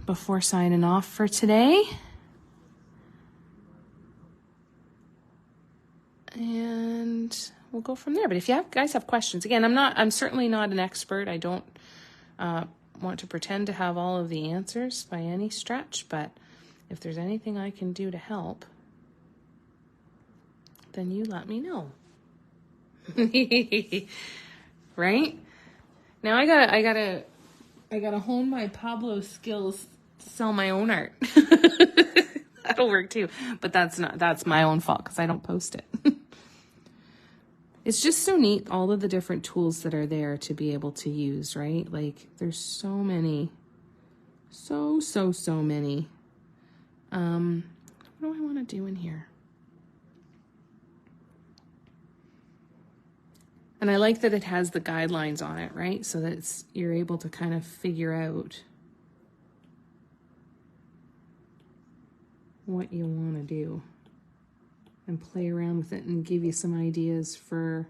before signing off for today. And we'll go from there. But if you guys have questions, again, I'm certainly not an expert. I don't want to pretend to have all of the answers by any stretch, but if there's anything I can do to help, then you let me know. Right? Now I gotta hone my Pablo skills to sell my own art. That'll work too. But that's my own fault because I don't post it. It's just so neat, all of the different tools that are there to be able to use, right? Like there's so many. So many. What do I want to do in here? And I like that it has the guidelines on it, right? So that you're able to kind of figure out what you want to do and play around with it and give you some ideas for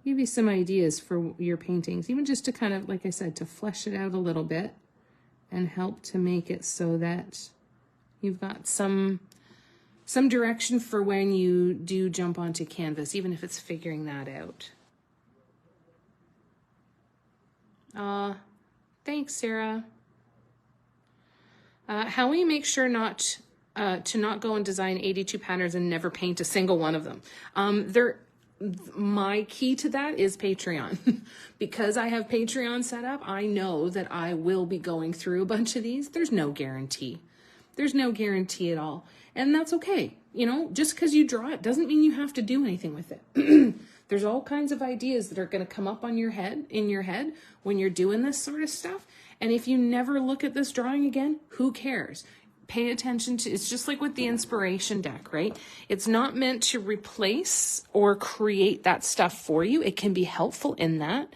your paintings, even just to kind of, like I said, to flesh it out a little bit and help to make it so that you've got some direction for when you do jump onto canvas, even if it's figuring that out. Thanks, Sarah. How will you make sure to not go and design 82 patterns and never paint a single one of them? My key to that is Patreon. Because I have Patreon set up, I know that I will be going through a bunch of these. There's no guarantee. There's no guarantee at all. And that's okay. You know, just because you draw it doesn't mean you have to do anything with it. There's all kinds of ideas that are going to come up in your head when you're doing this sort of stuff. And if you never look at this drawing again, who cares? Pay attention to, it's just like with the inspiration deck, right? It's not meant to replace or create that stuff for you. It can be helpful in that,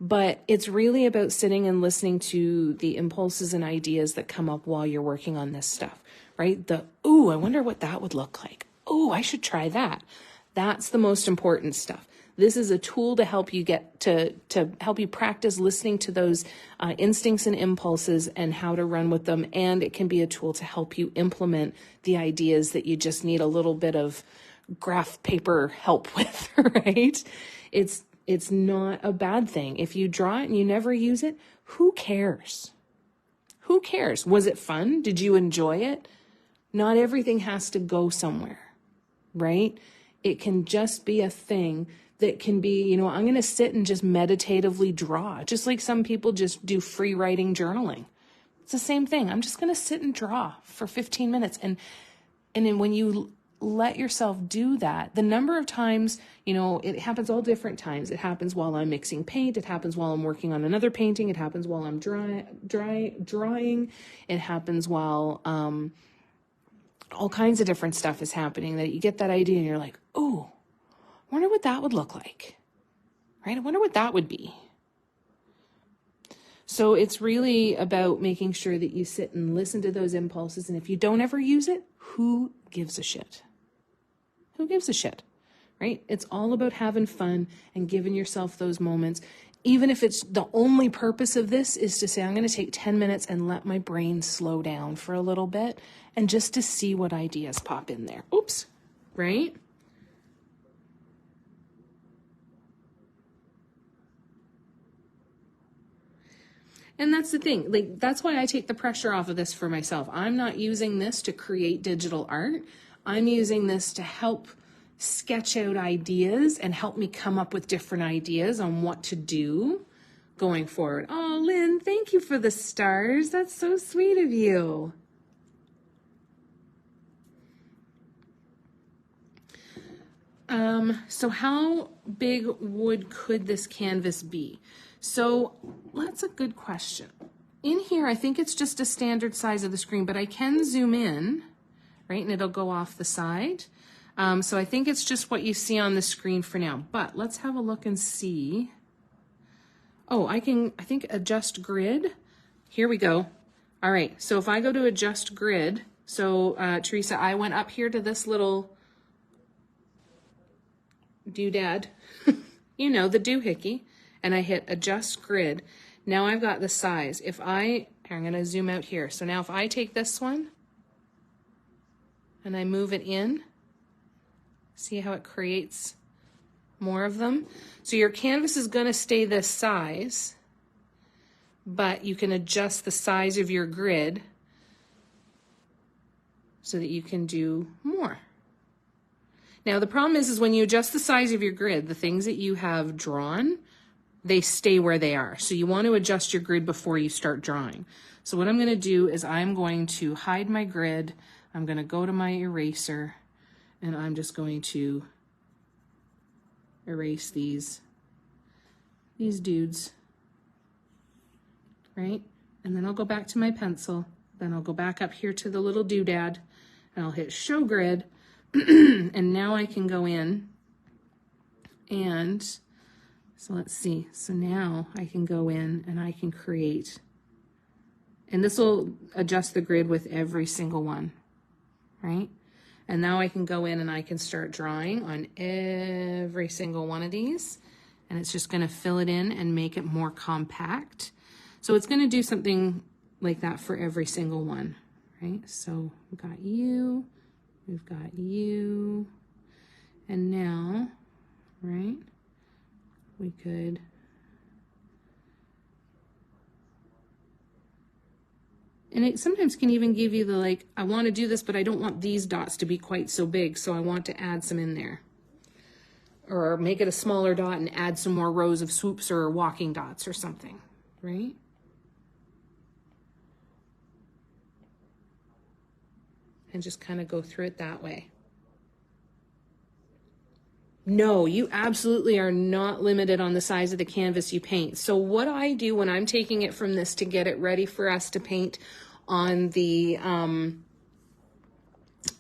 but it's really about sitting and listening to the impulses and ideas that come up while you're working on this stuff, right? I wonder what that would look like. Oh, I should try that. That's the most important stuff. This is a tool to help you get to help you practice listening to those instincts and impulses and how to run with them. And it can be a tool to help you implement the ideas that you just need a little bit of graph paper help with, right? It's not a bad thing. If you draw it and you never use it, who cares? Who cares? Was it fun? Did you enjoy it? Not everything has to go somewhere, right? It can just be a thing that can be, I'm going to sit and just meditatively draw, just like some people just do free writing journaling. It's the same thing. I'm just going to sit and draw for 15 minutes. And then when you let yourself do that, the number of times, it happens all different times. It happens while I'm mixing paint. It happens while I'm working on another painting. It happens while I'm drawing. It happens while all kinds of different stuff is happening, that you get that idea and you're like, oh, I wonder what that would look like, right? I wonder what that would be. So it's really about making sure that you sit and listen to those impulses. And if you don't ever use it, who gives a shit? Who gives a shit, right? It's all about having fun and giving yourself those moments. Even if it's the only purpose of this is to say, I'm going to take 10 minutes and let my brain slow down for a little bit and just to see what ideas pop in there. Oops, right? And that's the thing, like, that's why I take the pressure off of this for myself. I'm not using this to create digital art. I'm using this to help sketch out ideas and help me come up with different ideas on what to do going forward. Oh, Lynn, thank you for the stars. That's so sweet of you. So how big could this canvas be? So that's a good question. In here, I think it's just a standard size of the screen, but I can zoom in, right? And it'll go off the side. So I think it's just what you see on the screen for now, but let's have a look and see. Oh, I think adjust grid. Here we go. All right. So if I go to adjust grid, so Teresa, I went up here to this little doodad, the doohickey, and I hit adjust grid. Now I've got the size. I'm going to zoom out here. So now if I take this one and I move it in, see how it creates more of them? So your canvas is going to stay this size, but you can adjust the size of your grid so that you can do more. Now the problem is when you adjust the size of your grid, the things that you have drawn, they stay where they are. So you want to adjust your grid before you start drawing. So what I'm going to do is I'm going to hide my grid. I'm going to go to my eraser and I'm just going to erase these dudes, right? And then I'll go back to my pencil. Then I'll go back up here to the little doodad and I'll hit show grid. And now I can go in and so let's see. So now I can go in and I can create, and this will adjust the grid with every single one, right? And now I can go in and I can start drawing on every single one of these, and it's just going to fill it in and make it more compact. So it's going to do something like that for every single one, right? So we've got you, and now, right, we could and it sometimes can even give you the like, I want to do this, but I don't want these dots to be quite so big, so I want to add some in there. Or make it a smaller dot and add some more rows of swoops or walking dots or something, right? And just kind of go through it that way. No, you absolutely are not limited on the size of the canvas you paint. So what I do when I'm taking it from this to get it ready for us to paint on the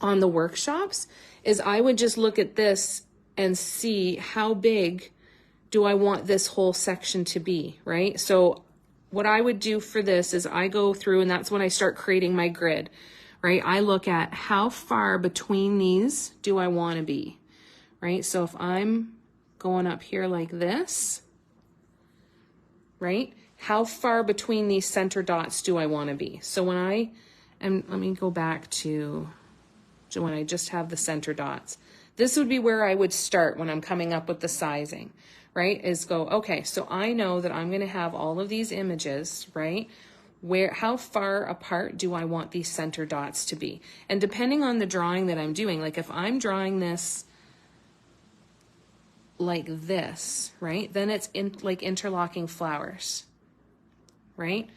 workshops is I would just look at this and see how big do I want this whole section to be, right? So what I would do for this is I go through, and that's when I start creating my grid, right? I look at how far between these do I want to be, right? So if I'm going up here like this, right? How far between these center dots do I want to be? So when let me go back to when I just have the center dots. This would be where I would start when I'm coming up with the sizing, right? Is go, okay, so I know that I'm going to have all of these images, right? How far apart do I want these center dots to be? And depending on the drawing that I'm doing, like if I'm drawing this like this, right? Then it's like interlocking flowers, right?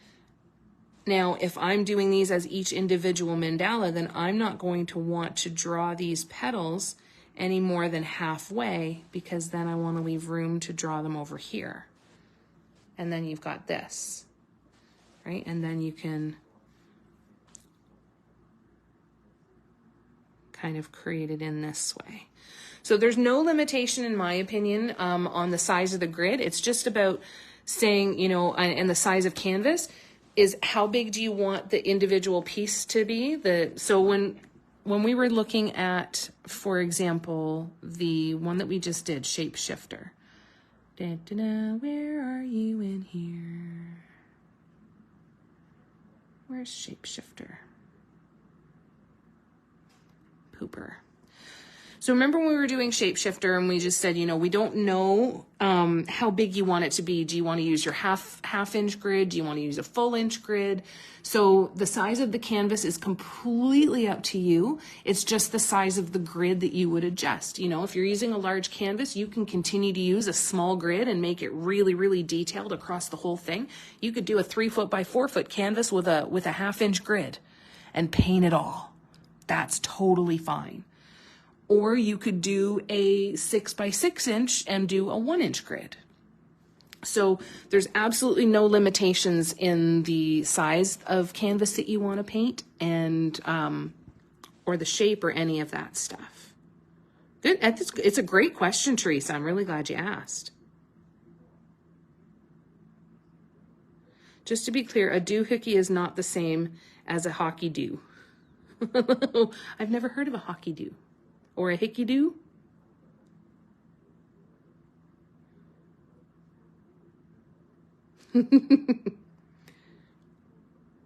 Now, if I'm doing these as each individual mandala, then I'm not going to want to draw these petals any more than halfway, because then I want to leave room to draw them over here. And then you've got this, right? And then you can kind of create it in this way. So there's no limitation, in my opinion, on the size of the grid. It's just about saying, you know, and the size of canvas is how big do you want the individual piece to be? So when we were looking at, for example, the one that we just did, Shapeshifter. Where are you in here? Where's Shapeshifter? Pooper. So remember when we were doing Shapeshifter and we just said, you know, we don't know how big you want it to be. Do you want to use your half inch grid? Do you want to use a full inch grid? So the size of the canvas is completely up to you. It's just the size of the grid that you would adjust. You know, if you're using a large canvas, you can continue to use a small grid and make it really, really detailed across the whole thing. You could do a 3 foot by 4 foot canvas with a half inch grid and paint it all. That's totally fine. Or you could do a 6 by 6 inch and do a 1 inch grid. So there's absolutely no limitations in the size of canvas that you want to paint, and or the shape or any of that stuff. Good. It's a great question, Teresa. I'm really glad you asked. Just to be clear, a doohickey is not the same as a hockey doo. I've never heard of a hockey doo. Or a hickey-doo?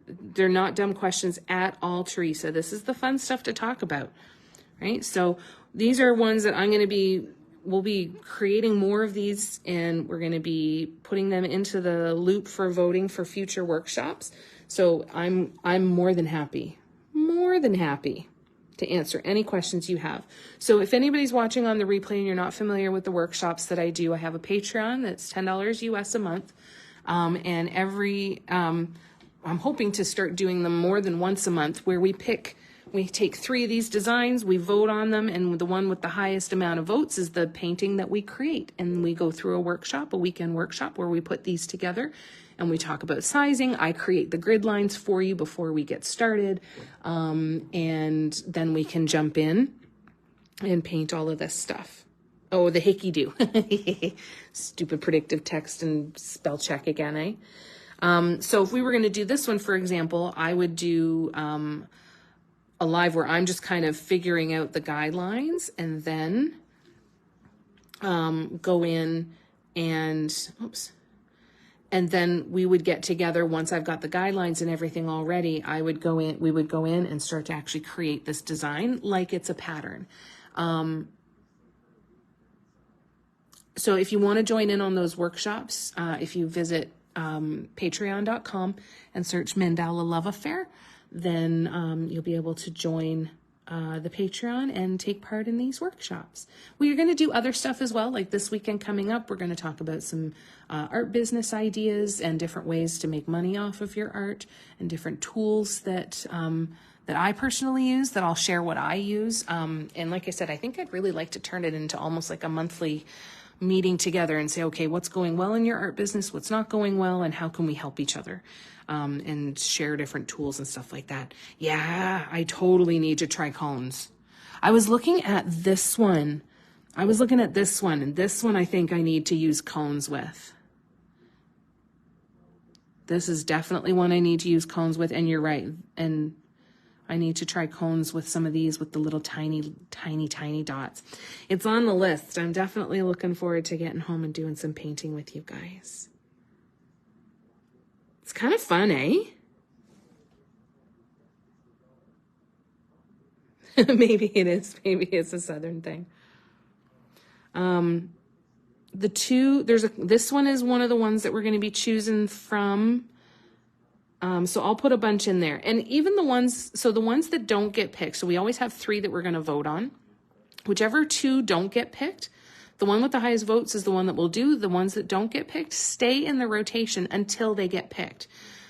They're not dumb questions at all, Teresa. This is the fun stuff to talk about, right? So these are ones that we'll be creating more of these, and we're going to be putting them into the loop for voting for future workshops. So I'm more than happy to answer any questions you have. So if anybody's watching on the replay and you're not familiar with the workshops that I do, I have a Patreon that's $10 US a month. And I'm hoping to start doing them more than once a month, where we take 3 of these designs, we vote on them, and the one with the highest amount of votes is the painting that we create. And we go through a weekend workshop where we put these together and we talk about sizing. I create the grid lines for you before we get started. And then we can jump in and paint all of this stuff. Oh, the hickey-doo. Stupid predictive text and spell check again, eh? So if we were going to do this one, for example, I would do a live where I'm just kind of figuring out the guidelines, and then go in and then we would get together. Once I've got the guidelines and everything already, we would go in and start to actually create this design like it's a pattern. So if you want to join in on those workshops, if you visit patreon.com and search Mandala Love Affair, then you'll be able to join the Patreon and take part in these workshops. We are going to do other stuff as well. Like this weekend coming up, we're going to talk about some art business ideas and different ways to make money off of your art, and different tools that I personally use, that I'll share what I use. And like I said, I think I'd really like to turn it into almost like a monthly meeting together and say, okay, what's going well in your art business, what's not going well, and how can we help each other, and share different tools and stuff like that. Yeah, I totally need to try cones. I was looking at this one. And this one I think I need to use cones with. This is definitely one I need to use cones with, and you're right. And I need to try cones with some of these with the little tiny, tiny, tiny dots. It's on the list. I'm definitely looking forward to getting home and doing some painting with you guys. It's kind of fun, eh? Maybe it is. Maybe it's a Southern thing. This one is one of the ones that we're going to be choosing from. So I'll put a bunch in there. And even the ones that don't get picked, so we always have 3 that we're going to vote on. Whichever 2 don't get picked, the one with the highest votes is the one that we'll do. The ones that don't get picked stay in the rotation until they get picked.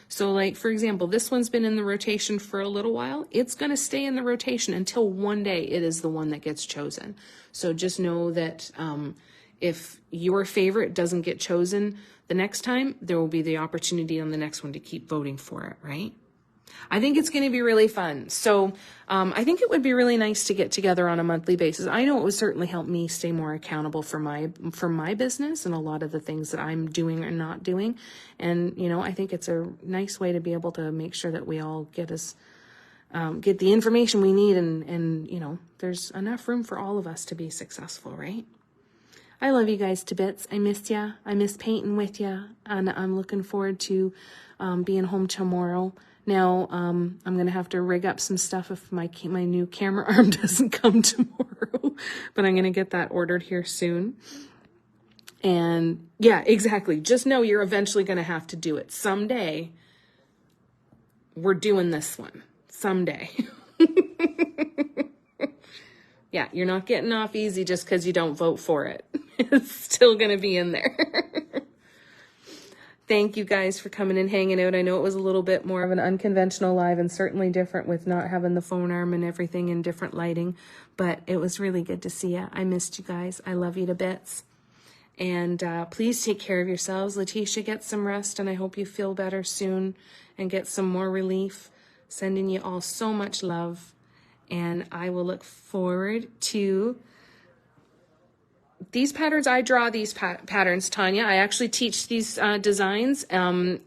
So like, for example, this one's been in the rotation for a little while. It's going to stay in the rotation until one day it is the one that gets chosen. So just know that if your favorite doesn't get chosen the next time, there will be the opportunity on the next one to keep voting for it, right? I think it's going to be really fun. So I think it would be really nice to get together on a monthly basis. I know it would certainly help me stay more accountable for my business and a lot of the things that I'm doing or not doing. And, you know, I think it's a nice way to be able to make sure that we all get the information we need and, you know, there's enough room for all of us to be successful, right? I love you guys to bits. I missed ya. I miss painting with ya. And I'm looking forward to being home tomorrow. Now, I'm going to have to rig up some stuff if my new camera arm doesn't come tomorrow. But I'm going to get that ordered here soon. And yeah, exactly. Just know you're eventually going to have to do it. Someday, we're doing this one. Someday. Yeah, you're not getting off easy just because you don't vote for it. It's still going to be in there. Thank you guys for coming and hanging out. I know it was a little bit more of an unconventional live and certainly different with not having the phone arm and everything in different lighting, but it was really good to see you. I missed you guys. I love you to bits. And please take care of yourselves. Letitia, get some rest, and I hope you feel better soon and get some more relief. Sending you all so much love. And I will look forward to these patterns. I draw these patterns, Tanya. I actually teach these designs in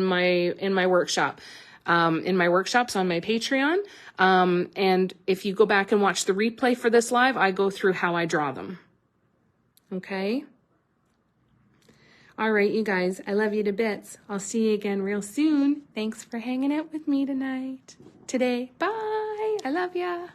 my workshop. In my workshops on my Patreon. And if you go back and watch the replay for this live, I go through how I draw them. Okay? All right, you guys. I love you to bits. I'll see you again real soon. Thanks for hanging out with me today. Bye. I love ya.